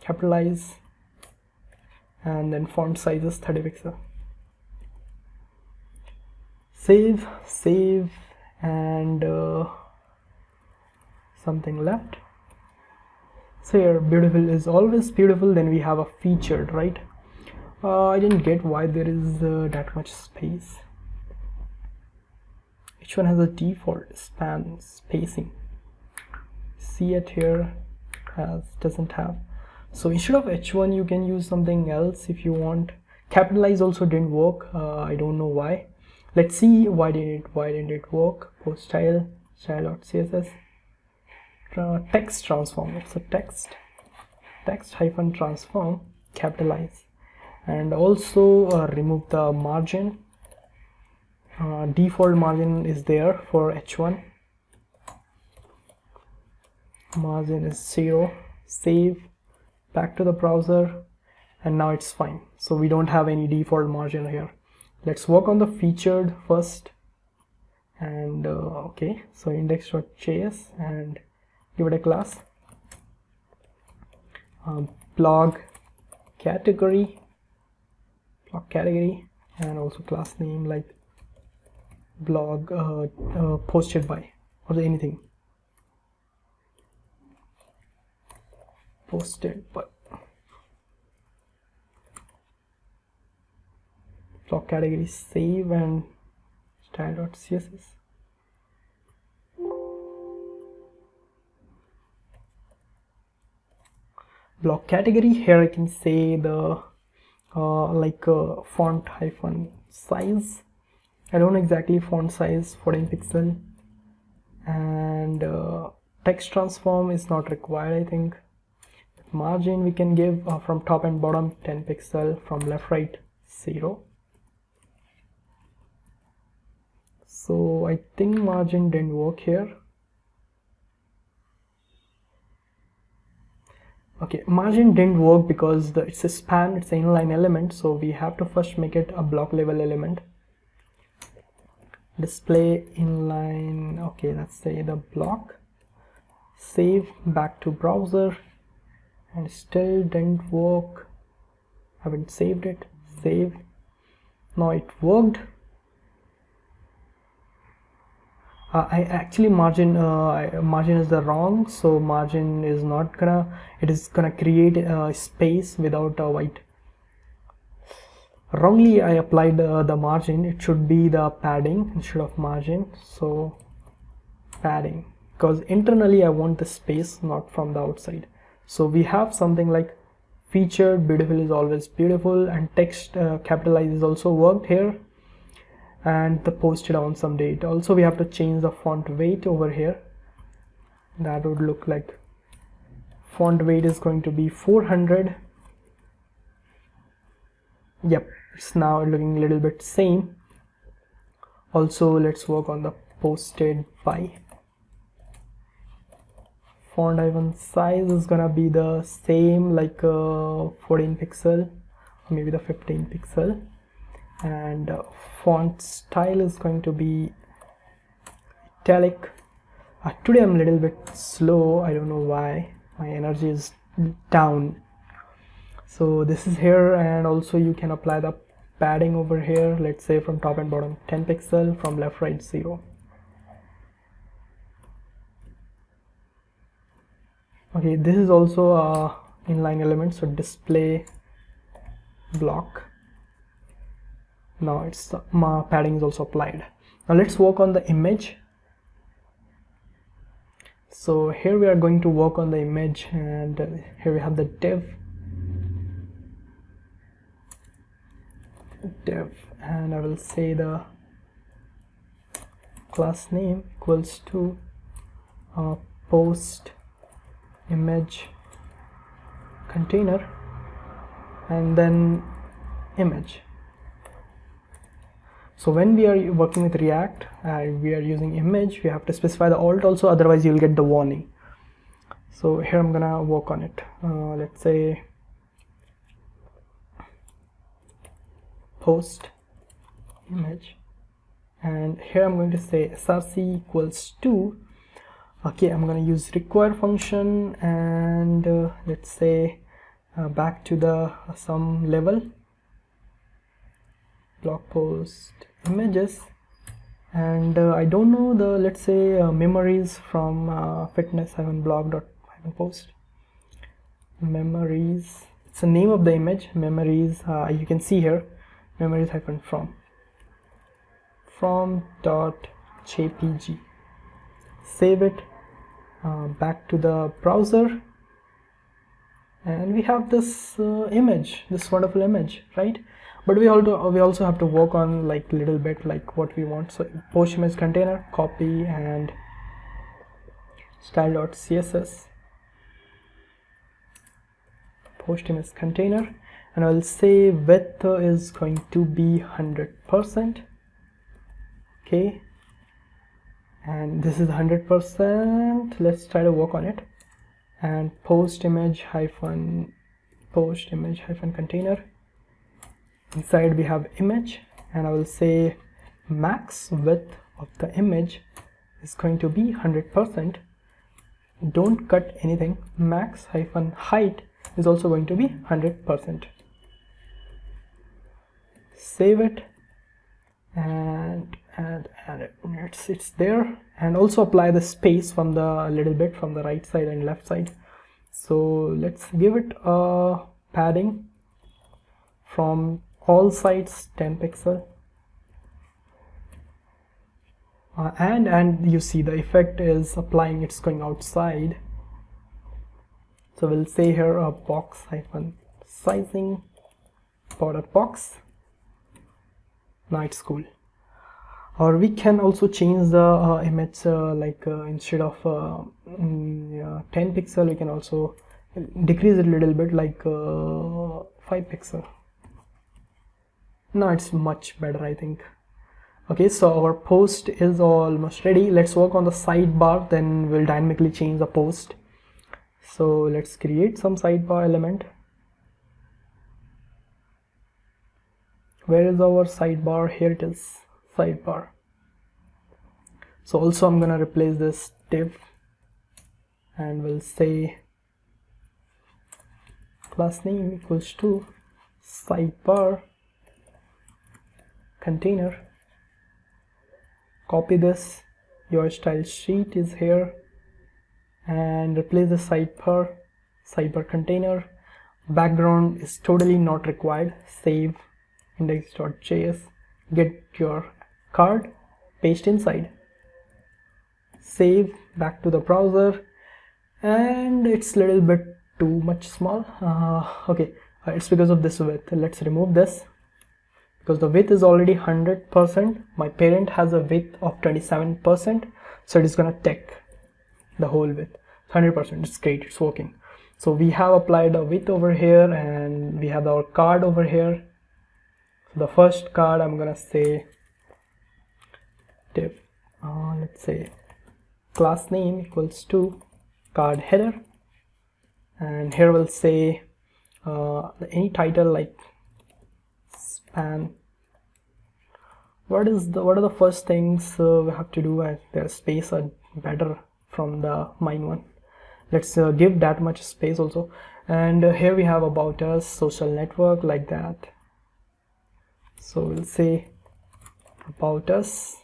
capitalize, and then font size is 30 pixel. Save, and something left. So here, beautiful is always beautiful. Then we have a featured, right? I didn't get why there is that much space. Each one has a default span spacing. See it here doesn't have. So instead of h1 you can use something else if you want. Capitalize also didn't work. I don't know why. Let's see why didn't it work. Post style.css. Text transform. It's a text hyphen transform, capitalize, and also remove the margin. Default margin is there for h1. Margin is 0. Save, back to the browser, and now it's fine. So we don't have any default margin here. Let's work on the featured first. And okay, so index.js, and give it a class. Blog category, and also class name like blog posted by, or anything posted by. Blog category, save, and style.css. Block category, here I can say the font hyphen size. I don't know exactly font size, 14 pixel, and text transform is not required, I think. Margin we can give from top and bottom 10 pixel, from left right 0. So I think margin didn't work here. Okay, margin didn't work because it's a span, it's an inline element, so we have to first make it a block level element. Display inline, okay, let's say the block. Save, back to browser, and still didn't work. Haven't saved it. Save. Now it worked. I actually margin is the wrong, so margin is not gonna, it is gonna create a space without a white. Wrongly I applied the margin. It should be the padding instead of margin. So padding, because internally I want the space, not from the outside. So we have something like featured, beautiful is always beautiful, and text capitalize is also worked here, and the posted on some date. Also we have to change the font weight over here. That would look like font weight is going to be 400. Yep, it's now looking a little bit same. Also let's work on the posted by. Font hyphen size is gonna be the same, like 14 pixel, maybe the 15 pixel, and font style is going to be italic. Today I'm a little bit slow, I don't know why, my energy is down. So this is here, and also you can apply the padding over here, let's say from top and bottom 10 pixel, from left right 0. Okay, this is also a inline element, so display block. Now it's padding is also applied. Now let's work on the image. So here we are going to work on the image, and here we have the div, and I will say the class name equals to post image container, and then image. So when we are working with React and we are using image, we have to specify the alt also, otherwise you'll get the warning. So here I'm gonna work on it. Let's say post image, and here I'm going to say src equals to, okay, I'm going to use require function, and let's say back to the some level, blog post images, and I don't know the, let's say, memories from fitness-blog.post. Memories, it's the name of the image, memories, you can see here, memories from .jpg. Save it, back to the browser, and we have this image, this wonderful image, right? But we also have to work on like little bit like what we want. So post image container, copy, and style.css, post image container, and I'll say width is going to be 100%. Okay, and this is 100%. Let's try to work on it. And post image hyphen container, inside we have image, and I will say max width of the image is going to be 100%. Don't cut anything. Max hyphen height is also going to be 100%. Save it, and it's there, and also apply the space from the little bit from the right side and left side. So let's give it a padding from all sides 10 pixel, and you see the effect is applying, it's going outside. So we'll say here a box hyphen sizing border box. Now it's cool. Or we can also change the image, instead of 10 pixel, we can also decrease it a little bit, like 5 pixel. Now it's much better, I think. Okay, so our post is almost ready. Let's work on the sidebar, then we'll dynamically change the post. So let's create some sidebar element. Where is our sidebar? Here it is, sidebar. So also I'm gonna replace this div, and we'll say class name equals to sidebar container. Copy this, your style sheet is here, and replace the sidebar container. Background is totally not required. Save index.js, get your card, paste inside, save, back to the browser, and it's a little bit too much small. Okay, it's because of this width. Let's remove this, because the width is already 100%. My parent has a width of 27%, so it is gonna take the whole width. 100%, it's great, it's working. So we have applied a width over here, and we have our card over here. So the first card, I'm gonna say div, let's say class name equals to card header, and here we'll say any title like span. What are the first things we have to do? Their space are better from the mine one. Let's give that much space also. And here we have about us, social network, like that. So we'll say about us,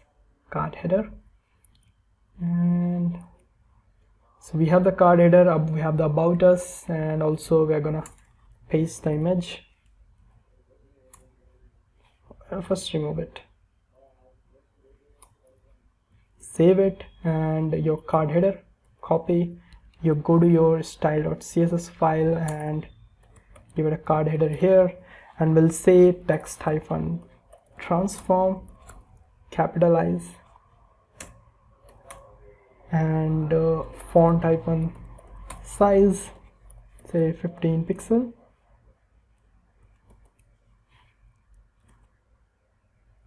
card header, and so we have the card header, we have the about us, and also we are gonna paste the image. First remove it, save it, and your card header, copy, you go to your style.css file and give it a card header here, and we'll say text hyphen transform, capitalize, and font hyphen size, say 15 pixel.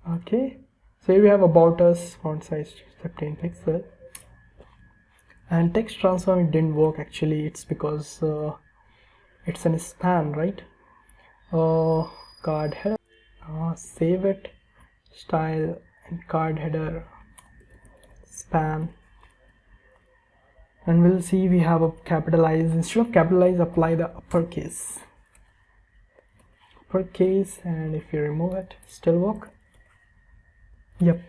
Okay, so here we have about us, font size 15 pixel, and text transform, it didn't work actually. It's because it's in a span, right? Card header, save it, style and card header span, and we'll see we have a capitalize. Instead of capitalize, apply the uppercase. uppercase, and if you remove it, still work. Yep.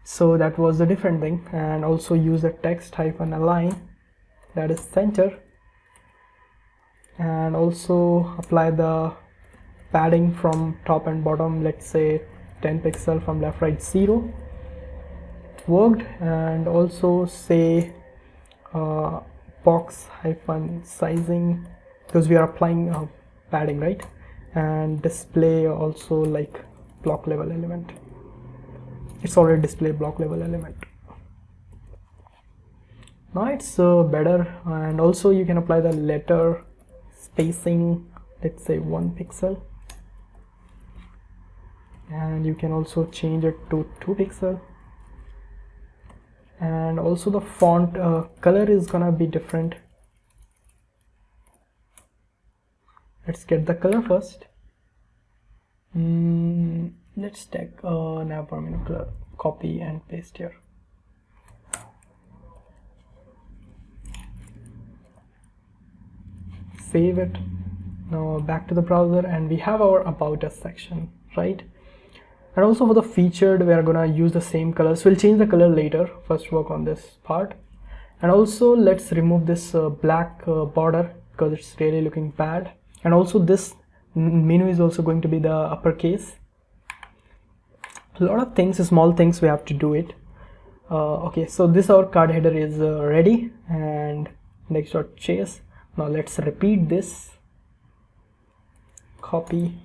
So that was the different thing. And also use the text hyphen align, that is center, and also apply the padding from top and bottom, let's say 10 pixel, from left right 0. It worked. And also say box hyphen sizing, because we are applying padding, right? And display also like block level element. It's already displayed block level element. Now it's better. And also you can apply the letter spacing, let's say 1 pixel, and you can also change it to 2 pixel. And also the font color is gonna be different. Let's get the color first. Let's take nav color, copy and paste here. Save it. Now back to the browser, and we have our about us section, right? And also for the featured, we are gonna use the same colors. We'll change the color later. First work on this part. And also let's remove this black border, because it's really looking bad. And also this menu is also going to be the uppercase. A lot of things, small things, we have to do it. Okay, so this our card header is ready, and index.js. Now let's repeat this, copy,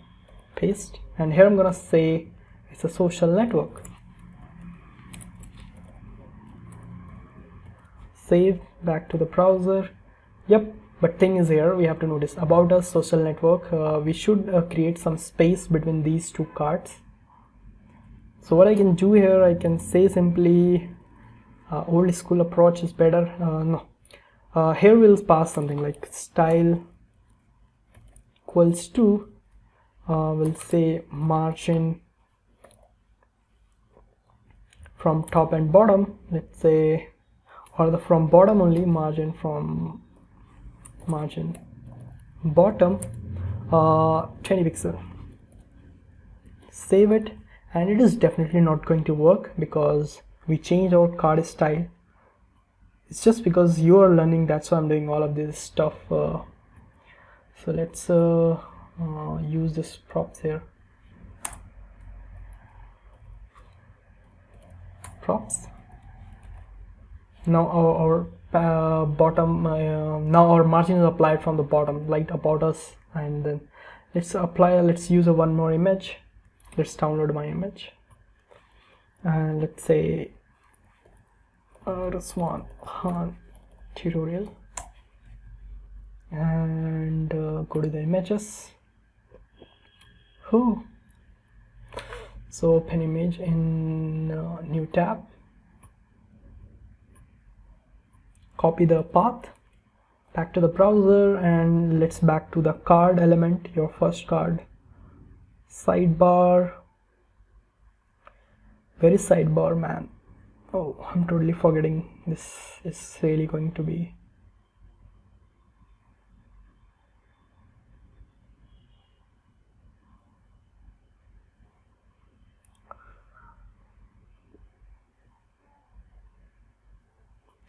paste, and here I'm gonna say it's a social network. Save, back to the browser. Yep, but thing is here we have to notice about us social network. We should create some space between these two cards. So what I can do here, I can say simply old school approach is better. No. Here we'll pass something like style equals to we'll say margin from top and bottom, let's say, or the from bottom only, margin from margin bottom 20 pixel. Save it. And it is definitely not going to work because we changed our card style. It's just because you are learning, that's why I'm doing all of this stuff. So let's use this props here. Props. Now our bottom, now our margin is applied from the bottom, like about us. And then let's apply, let's use one more image. Let's download my image. And let's say Rizwan Khan tutorial, and go to the images. So open image in new tab, copy the path, back to the browser, and let's back to the card element, your first card. Sidebar. Where is sidebar, man? Oh, I'm totally forgetting. This is really going to be.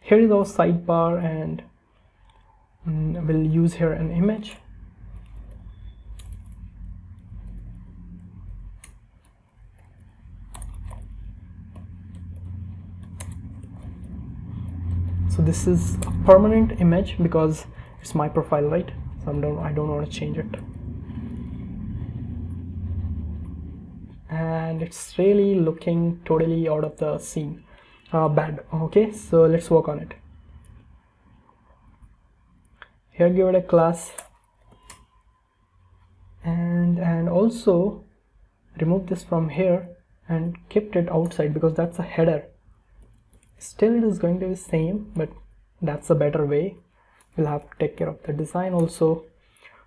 Here is our sidebar, and we'll use here an image. So this is a permanent image because it's my profile, right? So I don't want to change it. And it's really looking totally out of the scene. Bad. Okay, so let's work on it. Here give it a class, and also remove this from here and kept it outside because that's a header. Still it is going to be same, but that's a better way. We'll have to take care of the design also.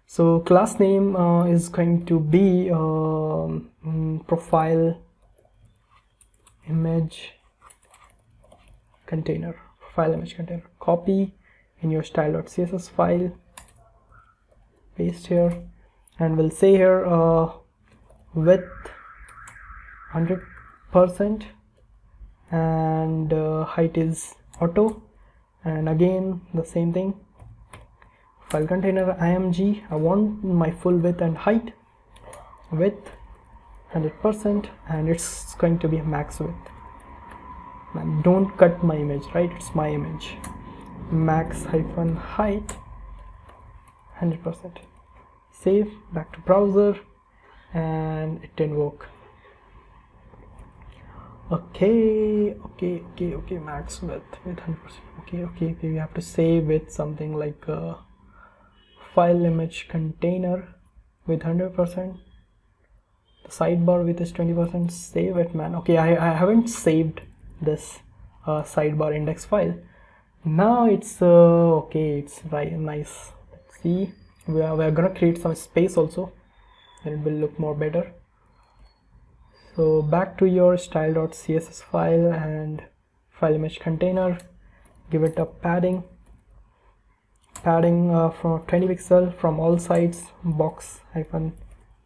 So class name is going to be profile image container, profile image container. Copy in your style.css file, paste here, and we'll say here width 100% and height is auto, and again the same thing, file container img. I want my full width and height, width 100%, and it's going to be max width. And don't cut my image, right? It's my image. Max hyphen height 100%. Save, back to browser, and it didn't work. Okay, max width with 100%. Okay, we have to save with something like file image container with 100%. The sidebar with is 20%. Save it, man. Okay, I haven't saved this sidebar index file. Now it's okay, it's right, nice. Let's see, we are gonna create some space also, and it will look more better. So back to your style.css file and file image container, give it a padding from 20 pixel from all sides. Box hyphen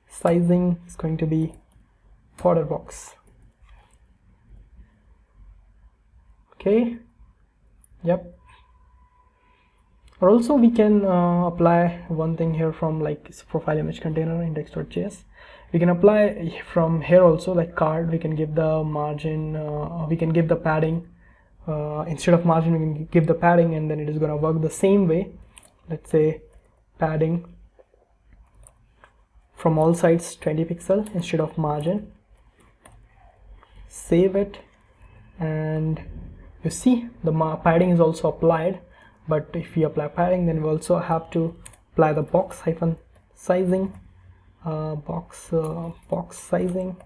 sizing is going to be border box. Okay, yep. Or also we can apply one thing here from like profile image container index.js. We can apply from here also, like card. We can give the margin, we can give the padding. Instead of margin, we can give the padding, and then it is going to work the same way. Let's say padding from all sides 20 pixel instead of margin. Save it, and you see the padding is also applied. But if we apply padding, then we also have to apply the box hyphen sizing, box sizing,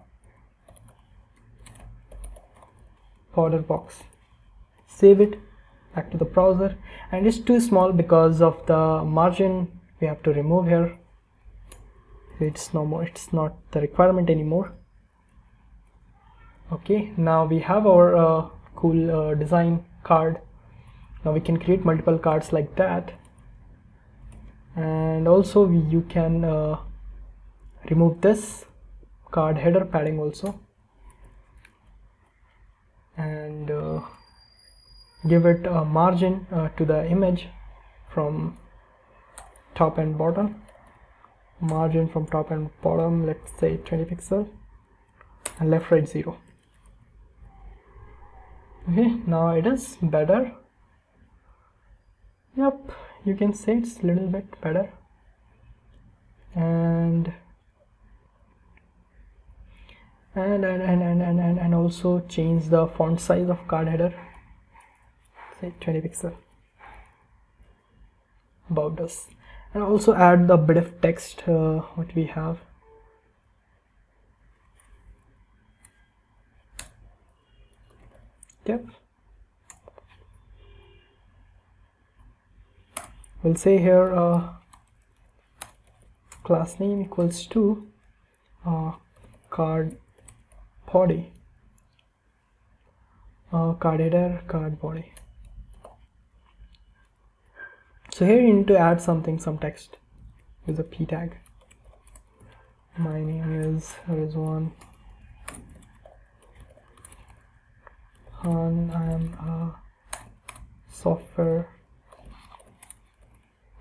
border box. Save it, back to the browser, and it's too small because of the margin. We have to remove here. It's no more, it's not the requirement anymore. Okay, now we have our cool design card. Now we can create multiple cards like that, and also you can remove this card header padding also, and give it a margin to the image from top and bottom. Margin from top and bottom, let's say 20 pixel, and left right 0. Okay, now it is better. Yep, you can say it's a little bit better. And also change the font size of card header, say 20 pixel, about this. And also add the bit of text what we have. Yep. We'll say here class name equals to card body, card header, card body. So here you need to add something, some text with a p tag. My name is Rizwan Khan. I am a software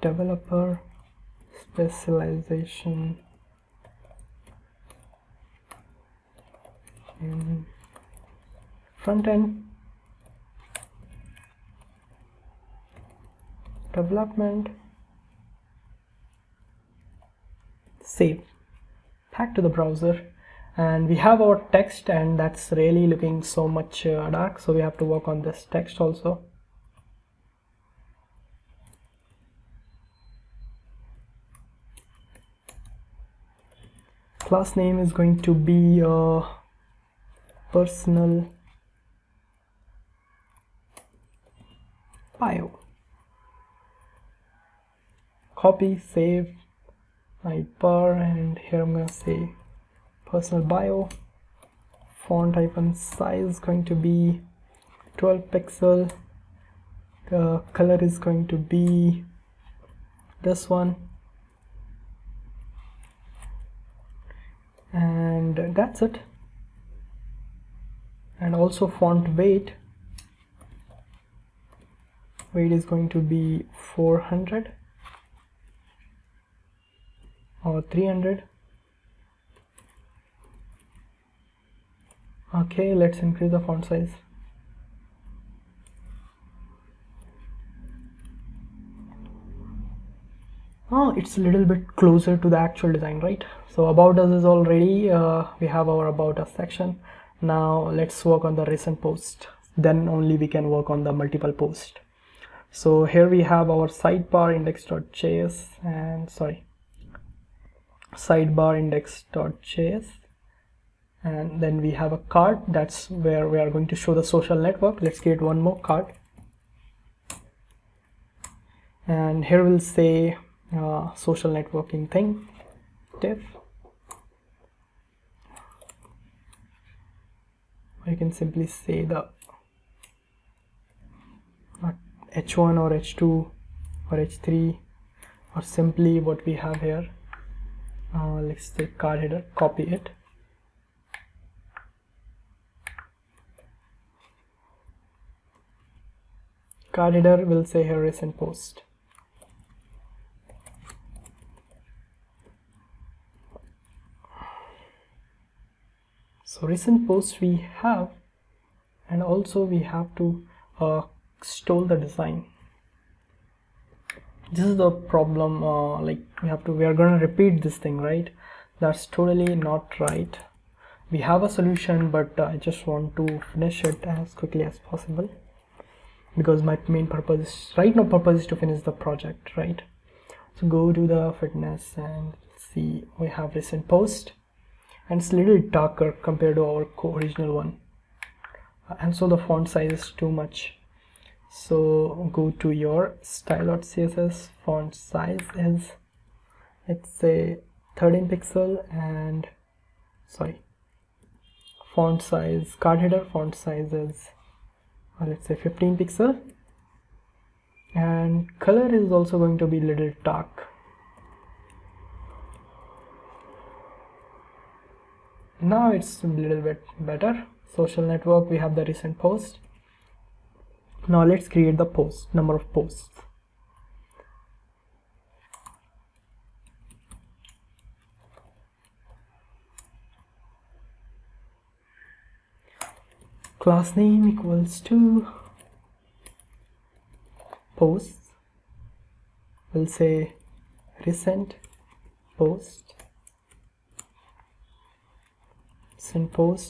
developer, specialization in front end development. Save, back to the browser, and we have our text, and that's really looking so much dark, so we have to work on this text also. Class name is going to be personal bio. Copy, save, sidebar, and here I'm going to say personal bio. Font hyphen size going to be 12 pixel. The color is going to be this one. and that's it. And also font weight is going to be 400 or 300. Okay, let's increase the font size. Oh, it's a little bit closer to the actual design, right? So about us is already, we have our about us section. Now let's work on the recent post. Then only we can work on the multiple post. So here we have our sidebar index.js and sidebar index.js, and then we have a card. That's where we are going to show the social network. Let's create one more card, and here we'll say social networking thing div. You can simply say the h1 or h2 or h3, or simply what we have here, let's say card header, copy it, card header will say here recent post. So recent posts we have, and also we have to stole the design. This is the problem, like we are going to repeat this thing, right? That's totally not right. We have a solution, but I just want to finish it as quickly as possible, because my main purpose is to finish the project, right? So go to the fitness and see, we have recent post, and it's a little darker compared to our original one, and so the font size is too much. So go to your style.css, font size is, let's say 13 pixel, and font size, card header font size is let's say 15 pixel, and color is also going to be a little dark. Now it's a little bit better. Social network, we have the recent post. Now let's create the post, number of posts. Class name equals to posts. We'll say recent post,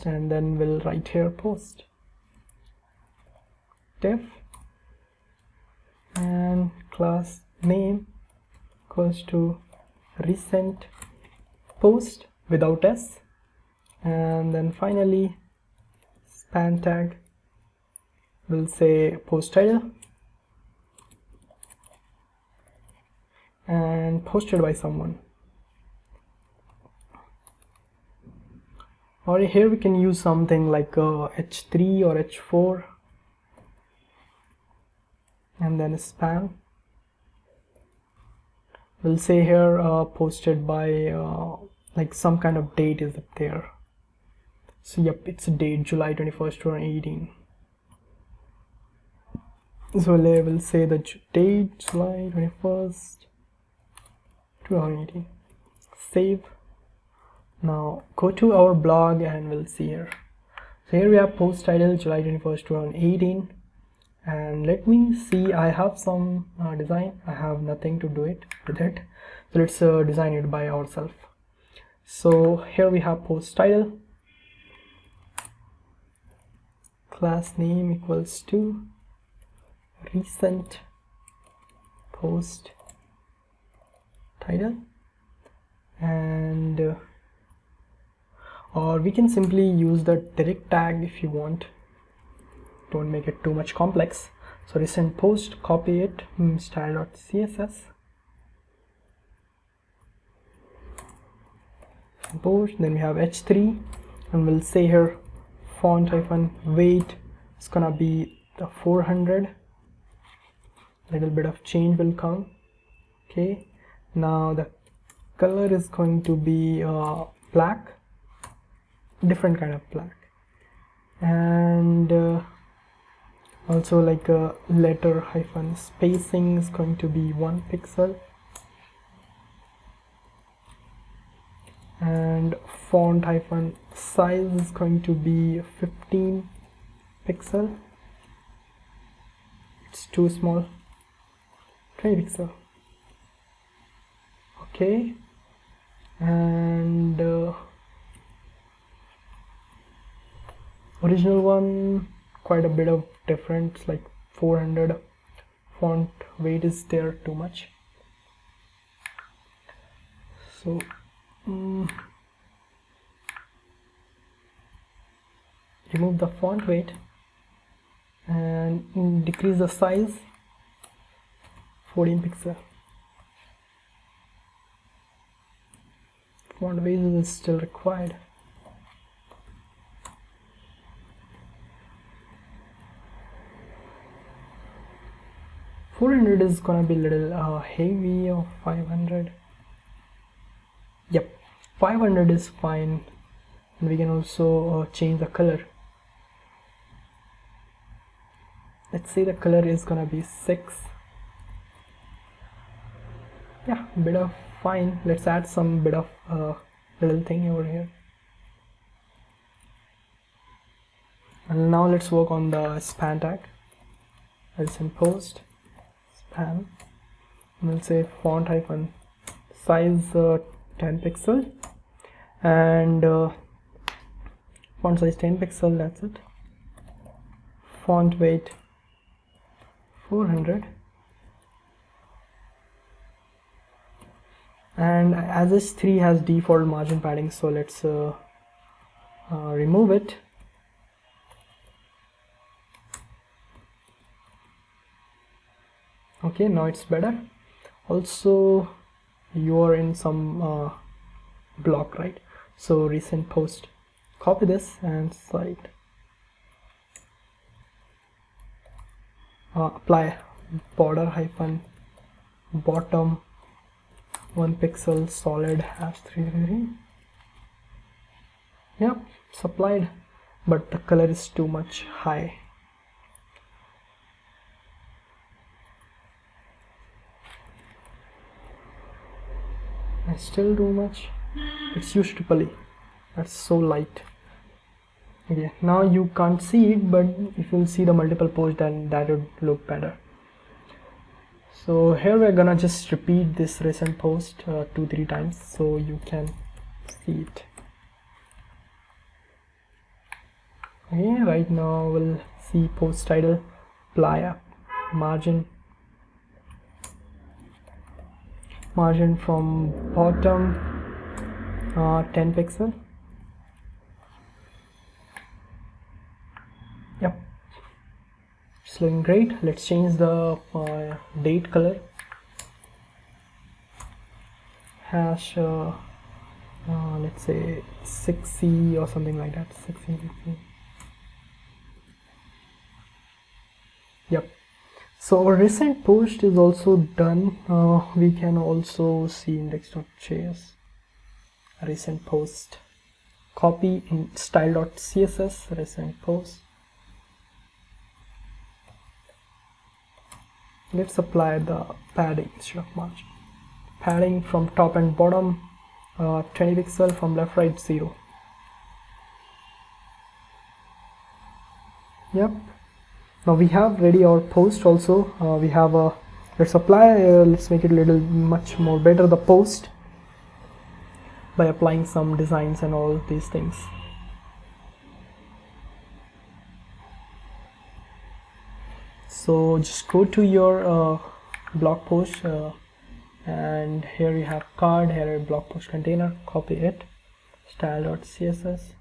and then we'll write here post div, and class name equals to recent post without s, and then finally span tag will say post title and posted by someone. Or here we can use something like h3 or h4, and then span will say here posted by like some kind of date is up there. So yep, it's a date, July 21st, 2018. So we'll say the date, July 21st, 2018. Save. Now go to our blog and we'll see here. So here we have post title July 21st, 2018. And let me see, I have some design. I have nothing to do with it. So let's design it by ourselves. So here we have post title. Class name equals to recent post title, and or we can simply use the direct tag if you want. Don't make it too much complex. So recent post, copy it, style.css, post, then we have h3, and we'll say here font hyphen weight is gonna be the 400. Little bit of change will come. Okay, now the color is going to be black, different kind of black. And also like a letter hyphen spacing is going to be 1 pixel, and font hyphen size is going to be 15 pixel. It's too small. 20 pixel. Okay. And original one, quite a bit of difference, like 400. Font weight is there too much. So remove the font weight and decrease the size 14 pixel. Font weight is still required. $400 is gonna be a little heavy, or 500. Yep, 500 is fine. And we can also change the color. Let's say the color is gonna be 6. Yeah, bit of fine. Let's add some bit of little thing over here. And now let's work on the span tag. Let's impose span. And we'll say font hyphen size 10 pixel, and font size 10 pixel. That's it. Font weight 400. And as this 3 has default margin padding, so let's remove it. Okay, now it's better. Also, you are in some block, right? So recent post, copy this and slide. Apply border hyphen bottom 1 pixel solid #333. Yep, it's applied, but the color is too much high. And still too much. It's used to poly. That's so light. Okay, now you can't see it, but if you'll see the multiple posts, then that would look better. So here we're gonna just repeat this recent post 2-3 times so you can see it. Okay, right now we'll see post title, apply margin from bottom 10 pixel. Yep, it's looking great. Let's change the date color. Hash let's say 6C or something like that. 6C. Yep. So our recent post is also done. We can also see index.js recent post. Copy in style.css recent post. Let's apply the padding instead of margin. Padding from top and bottom 20 pixel, from left right 0. Yep. Now we have ready our post also. We have a, let's apply, let's make it a little much more better, the post, by applying some designs and all these things. So just go to your blog post and here you have card, here blog post container, copy it, style.css,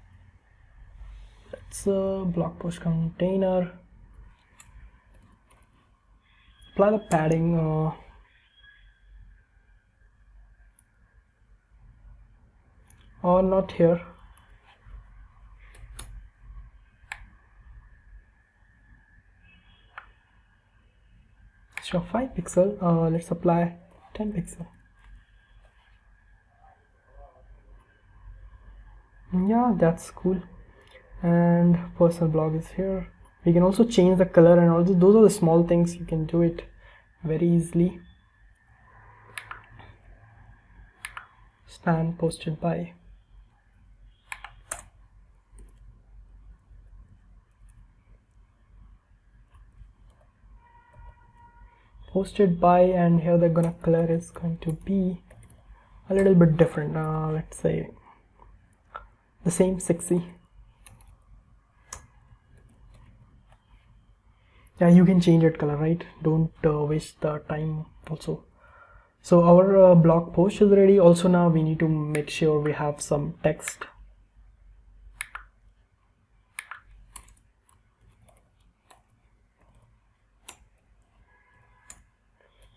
let's blog post container, apply the padding or not here, instead of 5 pixel let's apply 10 pixel. Yeah, that's cool. And personal blog is here. We can also change the color, and also those are the small things. You can do it very easily. Span posted by. Posted by, and here the color is going to be a little bit different. Let's say the same 60. Yeah, you can change it color, right? Don't waste the time also. So our blog post is ready. Also now we need to make sure we have some text.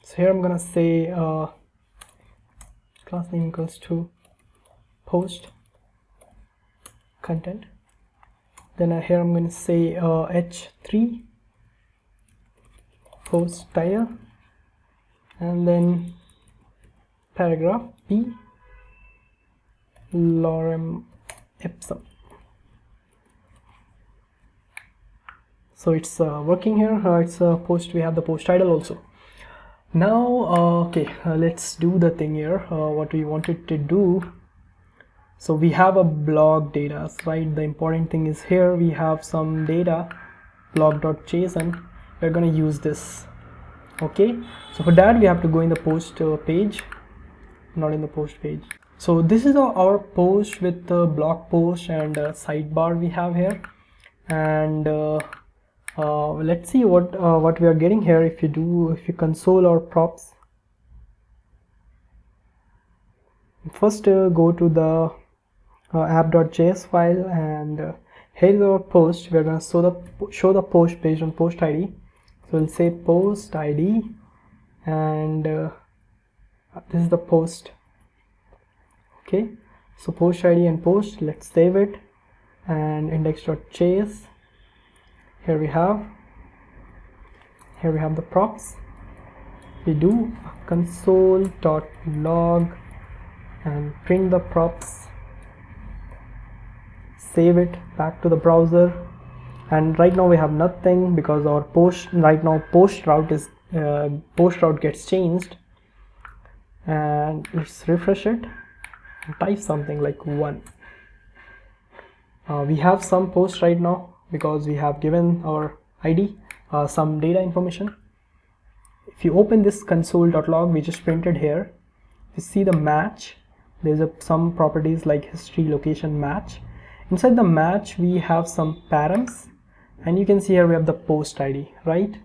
So here I'm gonna say class name equals to post content. Then here I'm gonna say h3 post title, and then paragraph p lorem ipsum. So it's working here. It's a post. We have the post title also. Now let's do the thing here, what we wanted to do. So we have a blog data, right? The important thing is here we have some data, blog.json. We're going to use this. Okay, so for that we have to go in the post page, not in the post page. So this is our post with the blog post and sidebar we have here. And let's see what we are getting here. If you console our props, first go to the app.js file, and here's our post. We're going to show the post based on post ID. So we'll say post ID, and this is the post. Okay, so post ID and post, let's save it, and index.js. Here we have the props. We do console.log and print the props, save it back to the browser. And right now we have nothing because our post route gets changed. And let's refresh it and type something like 1. We have some post right now because we have given our ID some data information. If you open this console.log we just printed here, you see the match. There's some properties like history, location, match. Inside the match we have some params, and you can see here we have the post ID, right?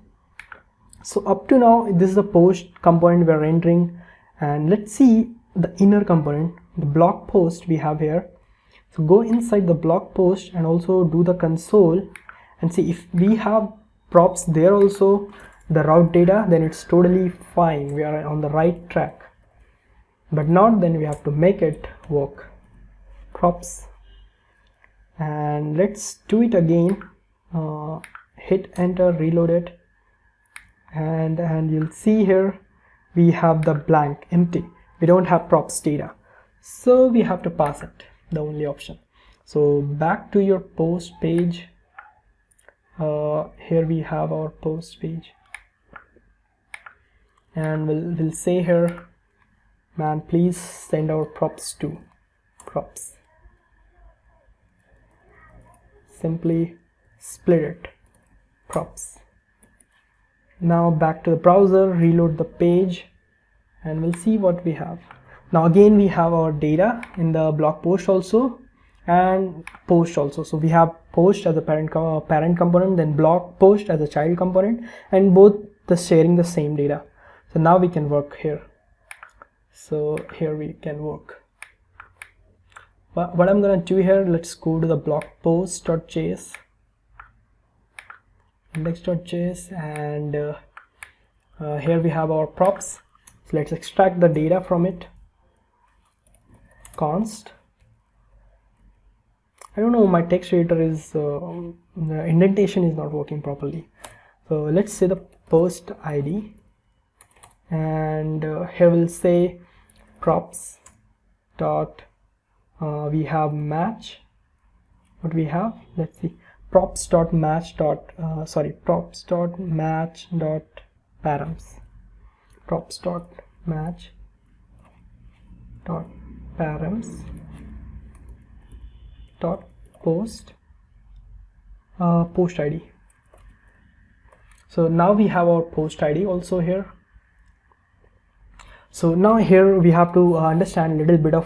So up to now this is the post component we are rendering, and let's see the inner component, the blog post we have here. So go inside the blog post and also do the console and see if we have props there also, the route data, then it's totally fine. We are on the right track. But not, then we have to make it work. Props, and let's do it again. Hit enter, reload it, and you'll see here we have the blank, empty. We don't have props data, so we have to pass it, the only option. So back to your post page. Here we have our post page, and we'll say here, man, please send our props to props. Simply split it, props. Now back to the browser, reload the page, and we'll see what we have. Now again we have our data in the blog post also and post also. So we have post as a parent component, then blog post as a child component, and both sharing the same data. So now we can work here. So here we can work. But what I'm gonna do here, let's go to the blog post.js, index.js, and here we have our props. So let's extract the data from it. Const. I don't know, my text editor is the indentation is not working properly. So let's say the post ID, and here we'll say props dot we have match what we have, let's see, props.match dot props.match dot params, props.match dot params dot post post id. So now we have our post id also here. So now here we have to understand a little bit of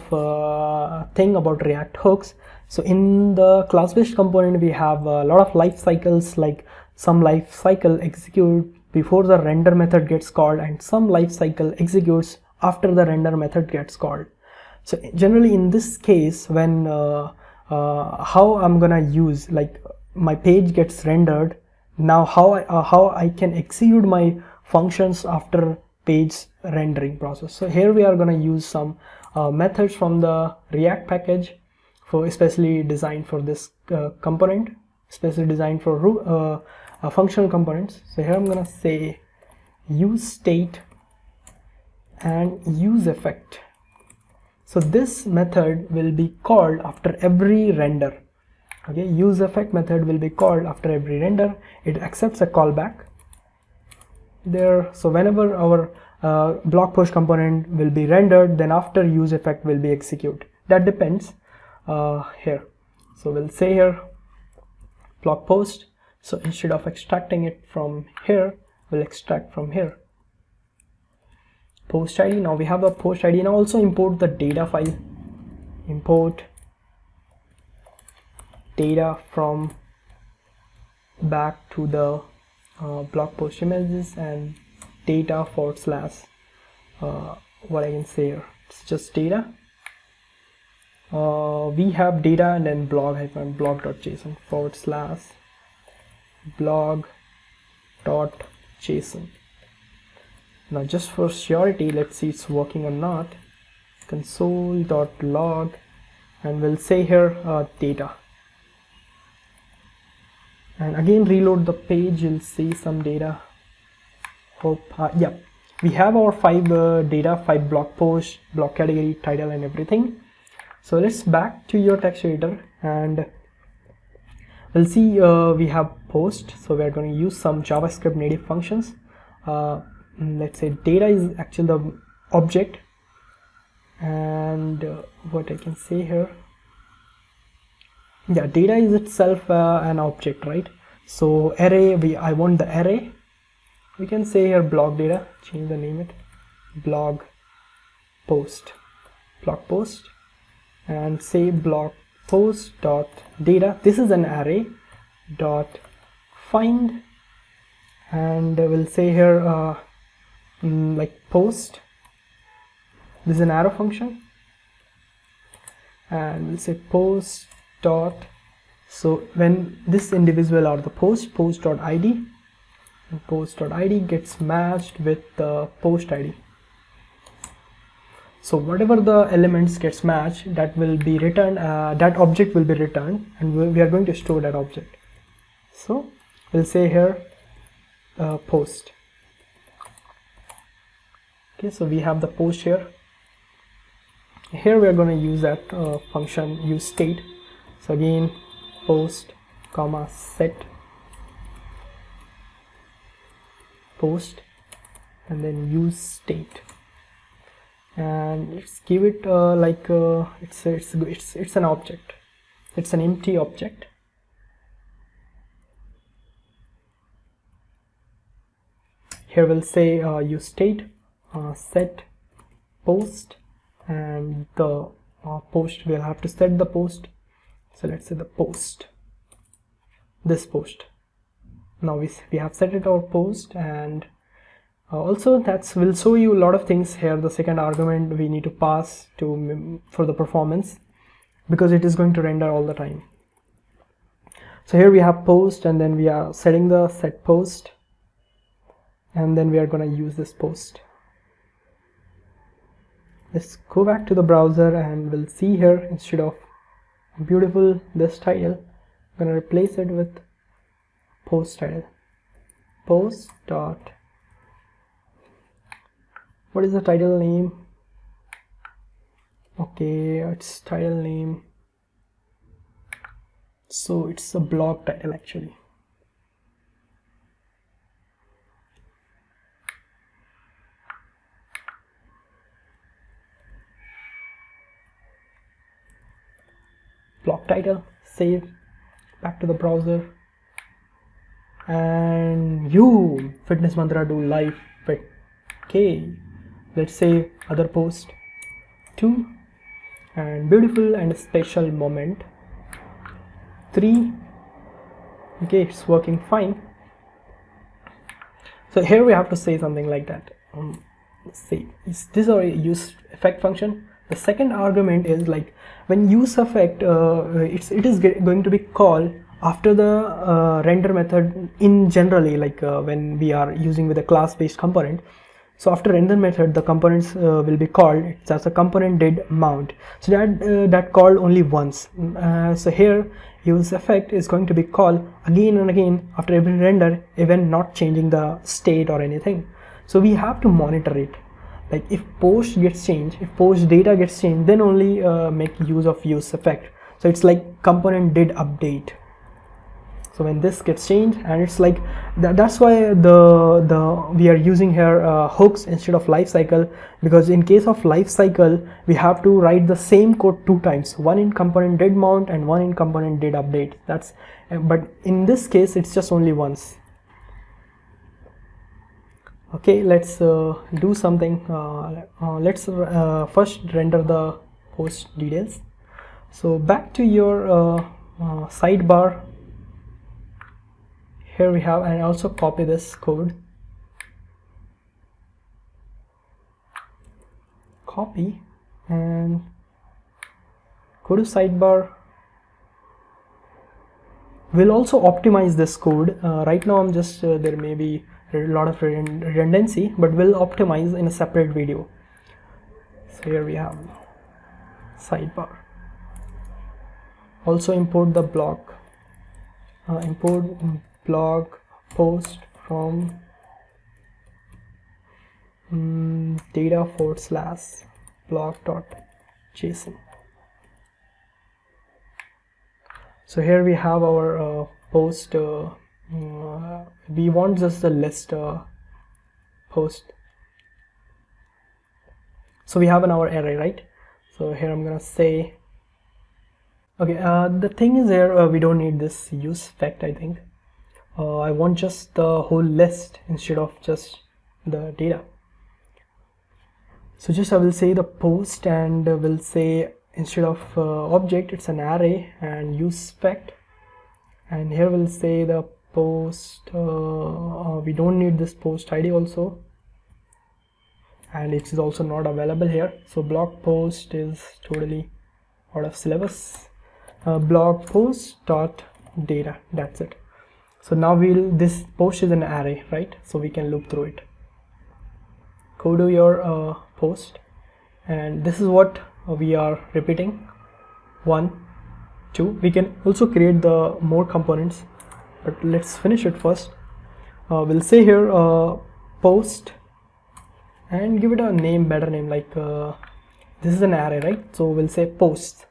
thing about React hooks. So in the class-based component, we have a lot of life cycles, like some life cycle execute before the render method gets called, and some life cycle executes after the render method gets called. So generally in this case, when how I'm gonna use, like my page gets rendered, now how I can execute my functions after page rendering process. So here we are going to use some methods from the React package, for especially designed for this component, especially designed for functional components. So here I'm going to say use state and use effect. So this method will be called after every render. Okay, use effect method will be called after every render. It accepts a callback there. So whenever our blog post component will be rendered, then after use effect will be executed. That depends here. So we'll say here blog post. So instead of extracting it from here, we'll extract from here. Post id. Now we have the post id. Now also import the data file. Import data from back to the blog post images, and data / what I can say here, it's just data. We have data and then blog.json / blog.json. Now just for surety, let's see it's working or not. Console.log, and we'll say here data. And again reload the page, you'll see some data. Hope yeah, we have our 5 data, 5 blog posts, blog category, title and everything. So let's back to your text editor, and we'll see we have post. So we're going to use some JavaScript native functions. Let's say data is actually the object, and what I can say here, yeah, data is itself an object, right? So array, I want the array. We can say here blog data, change the name it, blog post, and say blog post dot data. This is an array dot find, and we'll say here like post. This is an arrow function, and we'll say post dot. So when this individual or the post dot id, and post dot id gets matched with the post id. So whatever the elements gets matched, that will be returned, that object will be returned, and we are going to store that object. So we'll say here post. Okay, so we have the post here. Here we are going to use that function use state. So again post comma set post, and then use state, and let's give it like it's an object, it's an empty object. Here we'll say use state set post, and the post, we'll have to set the post. So let's say the post, this post. Now we have set it our post, and also that will show you a lot of things here. The second argument we need to pass to for the performance, because it is going to render all the time. So here we have post, and then we are setting the set post, and then we are going to use this post. Let's go back to the browser, and we'll see here, instead of beautiful this title, I'm going to replace it with post title. Post dot, what is the title name? Okay, it's title name So it's a blog title actually. Blog title, save, back to the browser, and you fitness mantra do life fit. Okay, let's say other post 2, and beautiful and special moment 3. Okay, it's working fine. So here we have to say something like that. Let's see, is this our use effect function? The second argument is like when use effect it is going to be called after the render method in generally, like when we are using with a class based component. So after render method the components will be called. It's as a component did mount, so that called only once. So here use effect is going to be called again and again after every render, even not changing the state or anything. So we have to monitor it, like if post gets changed, if post data gets changed, then only make use of use effect. So it's like component did update. So when this gets changed, and it's like that's why we are using here hooks instead of life cycle, because in case of life cycle we have to write the same code 2 times, one in component did mount and one in component did update. That's but in this case it's just only once. Okay, let's do something. Let's first render the post details. So back to your sidebar. Here we have, and also copy this code, copy, and go to sidebar. We'll also optimize this code. Right now I'm just there may be a lot of redundancy, but we'll optimize in a separate video. So here we have sidebar. Also import the blog, import blog post from data / blog.json. So here we have our post. We want just the list post. So we have in our array, right? So here I'm gonna say, okay, the thing is here we don't need this use effect. I think I want just the whole list instead of just the data. So just I will say the post, and will say instead of object it's an array, and use effect, and here we'll say the post. We don't need this post ID also, and it is also not available here. So blog post is totally out of syllabus. Blog post dot data, that's it. So now this post is an array, right? So we can loop through it. Go to your post, and this is what we are repeating, 1, 2. We can also create the more components, but let's finish it first. We'll say here post, and give it a name, better name, like this is an array, right? So we'll say post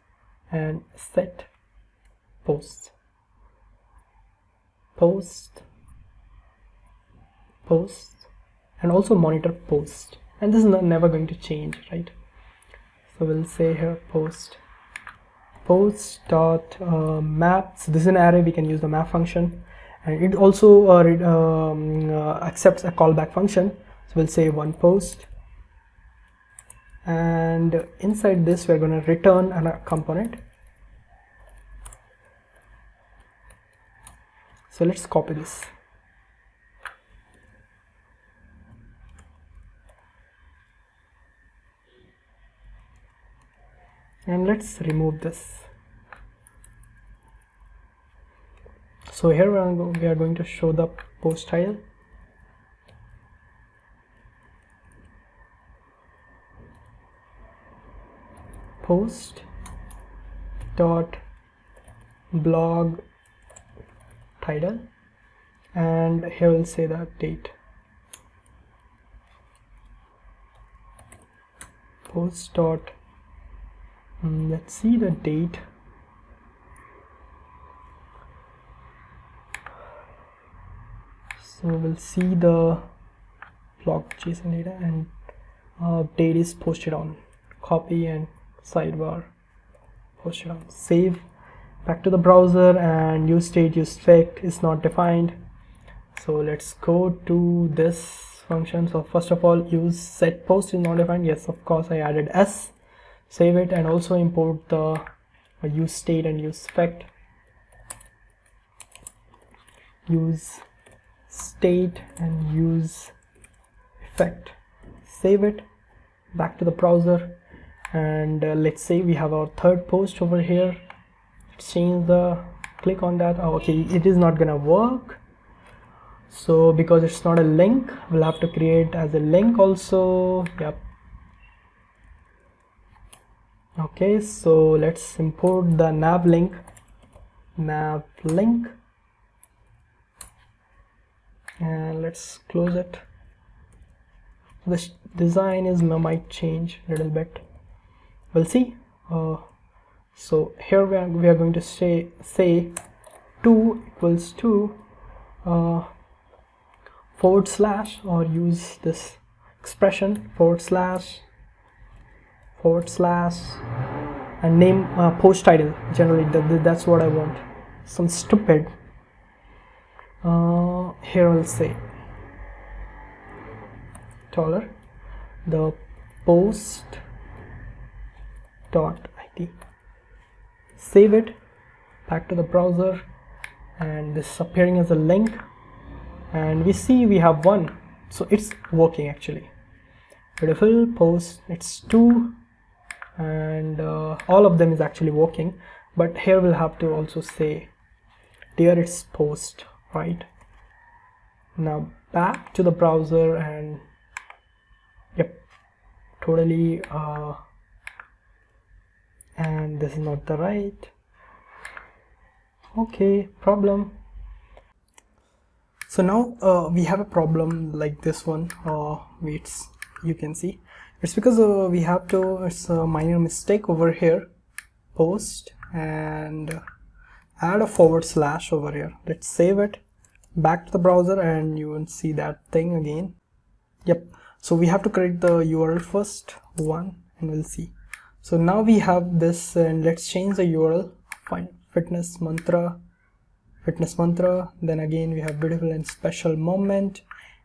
and set post, and also monitor post, and this is never going to change, right? So we'll say here post dot map. So this is an array, we can use the map function, and it also accepts a callback function. So we'll say one post, and inside this we're going to return a component. So let's copy this. And let's remove this. So here we are going to show the post title. Post dot blog title, and here we'll say the date. Post dot let's see the date. So we'll see the blog.json data, and date is posted on, copy, and sidebar posted on. Save, back to the browser, and use state use effect is not defined. So let's go to this function. So first of all, use set post is not defined. Yes, of course, I added s. Save it, and also import the use state and use effect. Use state and use effect. Save it, back to the browser, and let's say we have our third post over here. Let's change the, click on that. Oh, okay, it is not gonna work. So because it's not a link, we'll have to create as a link also. Yep. Okay, so let's import the nav link. And let's close it. This design is might change a little bit. We'll see. So here we are going to say 2 equals to forward slash, or use this expression forward slash, and name post title. Generally that's what I want. Some stupid. Here I'll say $, the post dot id. Save it, back to the browser, and this is appearing as a link, and we see we have 1, so it's working actually. Beautiful. Post, it's 2, and all of them is actually working, but here we'll have to also say there it's post, right? Now back to the browser, and yep, totally and this is not the right. Okay, problem. So now we have a problem like this one. You can see it's because we have to, it's a minor mistake over here, post, and add a forward slash over here. Let's save it, back to the browser, and you will see that thing again. Yep, so we have to create the URL first one, and we'll see. So now we have this, and let's change the URL. Fine, fitness mantra, then again we have beautiful and special moment,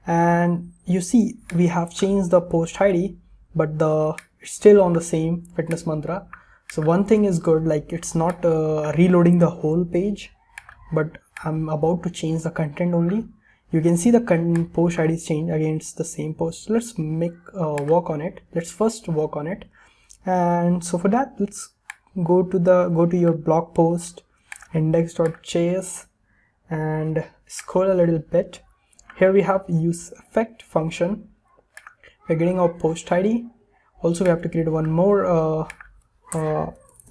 and you see we have changed the post ID, but it's still on the same fitness mantra. So one thing is good, like it's not reloading the whole page, but I'm about to change the content only. You can see the post ID is changed. Again, it's the same post. Let's work on it. Let's first work on it, and so for that, let's go to your blog post, index.js, and scroll a little bit. Here we have use effect function. We're getting our post ID. Also, we have to create one more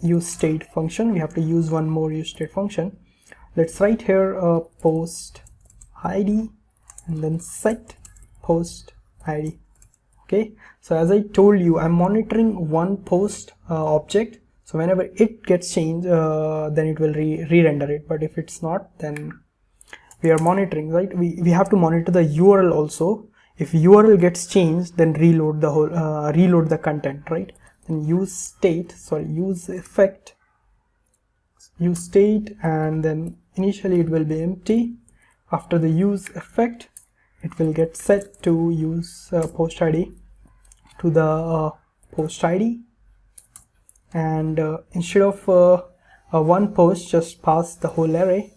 use state function. We have to use one more use state function. Let's write here post ID, and then set post ID. Okay, so as I told you, I'm monitoring one post object. So whenever it gets changed, then it will re-render it. But if it's not, then we are monitoring, right? We have to monitor the URL also. If URL gets changed, then reload the whole reload the content, right? And use state and then initially it will be empty. After the use effect, it will get set to use post ID to the post ID, and instead of one post, just pass the whole array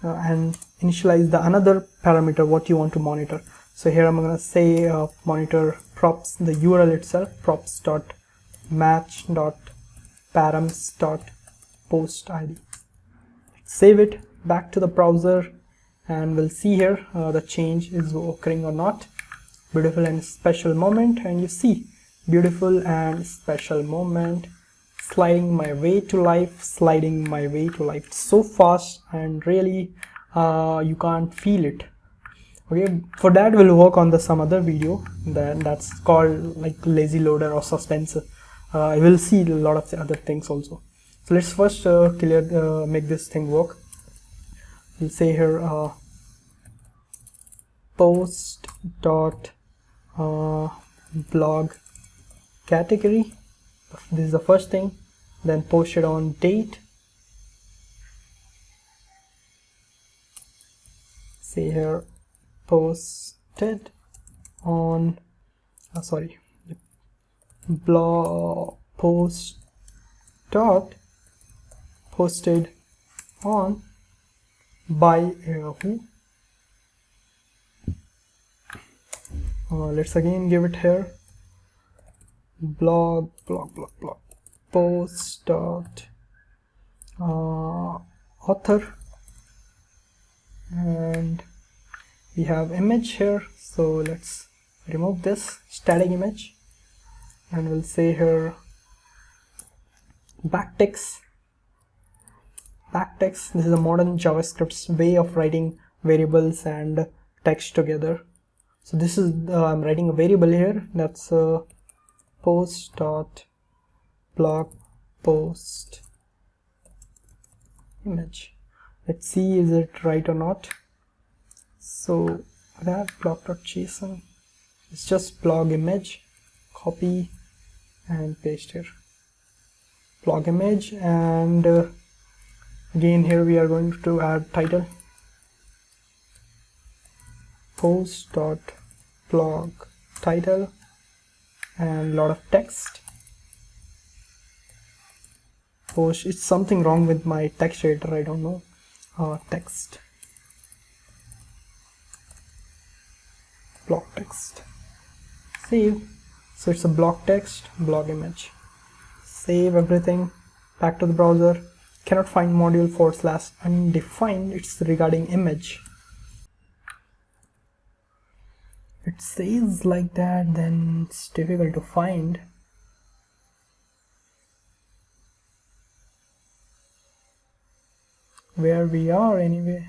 and initialize the another parameter what you want to monitor. So here I'm going to say monitor props, the URL itself, props.match.params.post ID. Save it, back to the browser, and we'll see here the change is occurring or not. Beautiful and special moment, and you see beautiful and special moment sliding my way to life, It's so fast, and really you can't feel it. Okay, for that we'll work on some other video that's called like lazy loader or suspense. I will see a lot of the other things also. So let's first make this thing work. We'll say here post dot blog category. This is the first thing. Then posted on date. See here, posted on blog post dot posted on by who. Let's again give it here, blog post dot author, and we have image here, so let's remove this static image and we'll say here backticks. This is a modern JavaScript's way of writing variables and text together. So this is I'm writing a variable here, that's post dot blog post image. Let's see is it right or not. So that blog.json, it's just blog image, copy and paste here, blog image, and again here we are going to add title, post dot blog title, and lot of text. Post, it's something wrong with my text editor, I don't know. Text, block text, save. So it's a block text, blog image. Save everything, back to the browser. Cannot find module / undefined, it's regarding image. If it says like that, then it's difficult to find. Where we are anyway.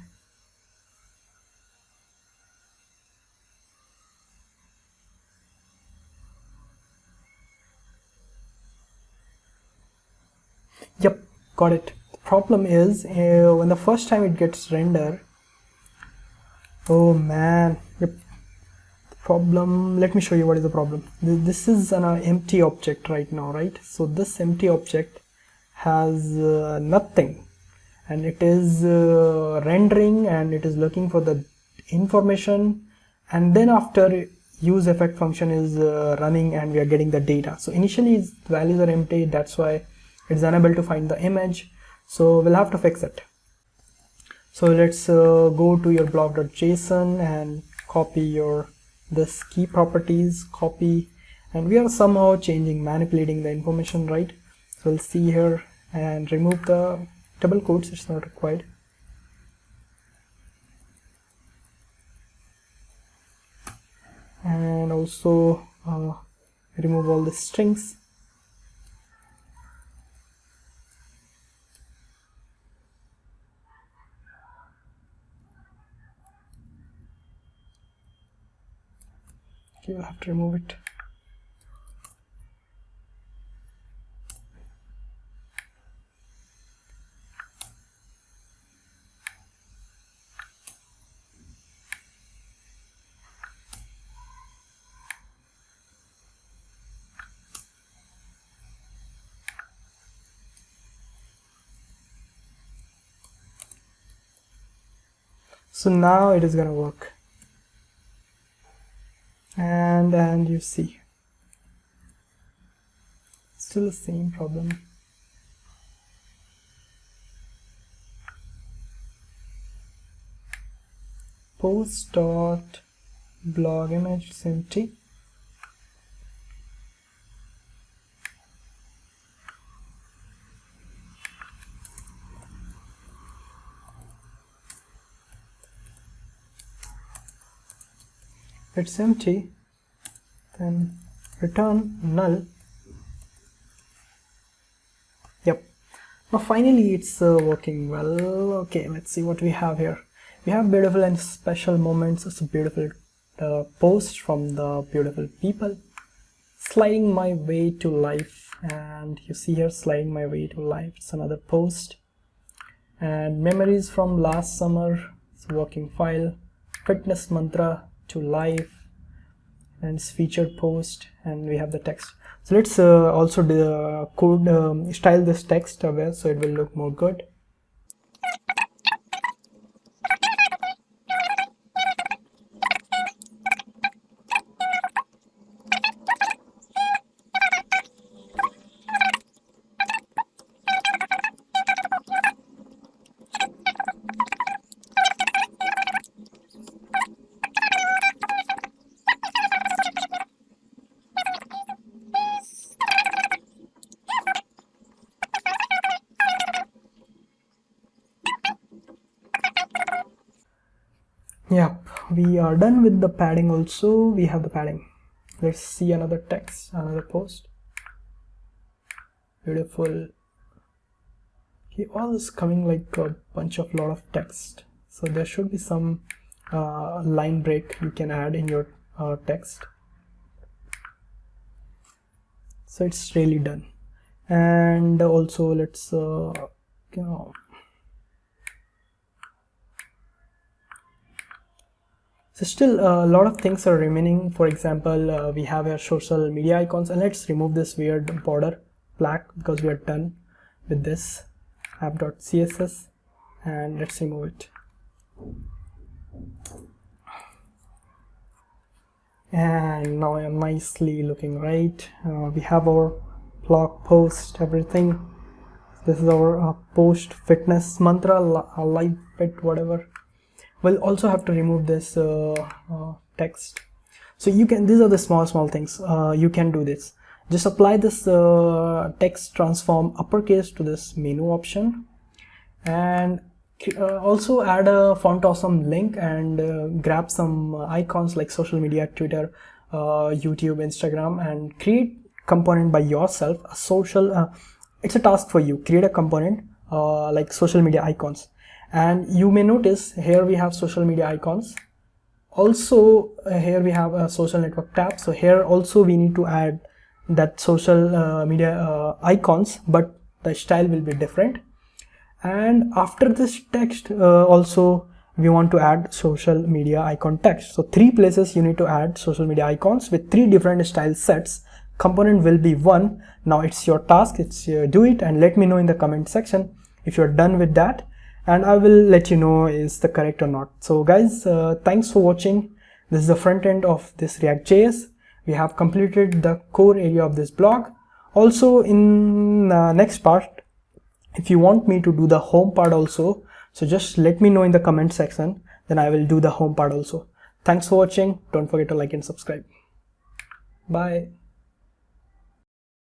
Yep, got it. The problem is when the first time it gets render. Oh man, yep. The problem, let me show you what is the problem. This is an empty object right now, right? So this empty object has nothing, and it is rendering and it is looking for the information, and then after use effect function is running and we are getting the data. So initially its values are empty, that's why it's unable to find the image. So we'll have to fix it. So let's go to your blog.json and copy this key properties, copy, and we are somehow manipulating the information, right? So we'll see here and remove the double quotes, it's not required. And also remove all the strings. Okay, we'll have to remove it. So now it is gonna work, and you see still the same problem. Post dot blog image is empty. It's empty, then return null. Yep, now finally it's working well. Okay, let's see what we have here. We have beautiful and special moments. It's a beautiful post from the beautiful people. Sliding my way to life, and you see here sliding my way to life. It's another post. And memories from last summer. It's a working file. Fitness mantra. to live, and it's featured post, and we have the text. So let's also do the code, style this text away so it will look more good. Yep, we are done with the padding also. We have the padding. Let's see another text, another post. Beautiful. Okay, all is coming like a lot of text. So there should be some line break you can add in your text. So it's really done. And also let's so still a lot of things are remaining. For example, we have our social media icons, and let's remove this weird border black because we are done with this app.css, and let's remove it. And now I am nicely looking right. We have our blog post, everything. This is our post fitness mantra, live fit, whatever. We'll also have to remove this text. So you can, these are the small things. You can do this. Just apply this text transform uppercase to this menu option, and also add a font awesome link, and grab some icons like social media, Twitter, YouTube, Instagram, and create component by yourself. A social it's a task for you. Create a component like social media icons. And you may notice here we have social media icons. Also here we have a social network tab. So here also we need to add that social media icons, but the style will be different. And after this text also we want to add social media icon text. So 3 places you need to add social media icons with 3 different style sets. Component will be 1. Now it's your task. It's do it and let me know in the comment section if you're done with that, and I will let you know is the correct or not. So guys, thanks for watching. This is the front end of this React.js. We have completed the core area of this blog. Also in next part, if you want me to do the home part also, so just let me know in the comment section, then I will do the home part also. Thanks for watching. Don't forget to like and subscribe. Bye.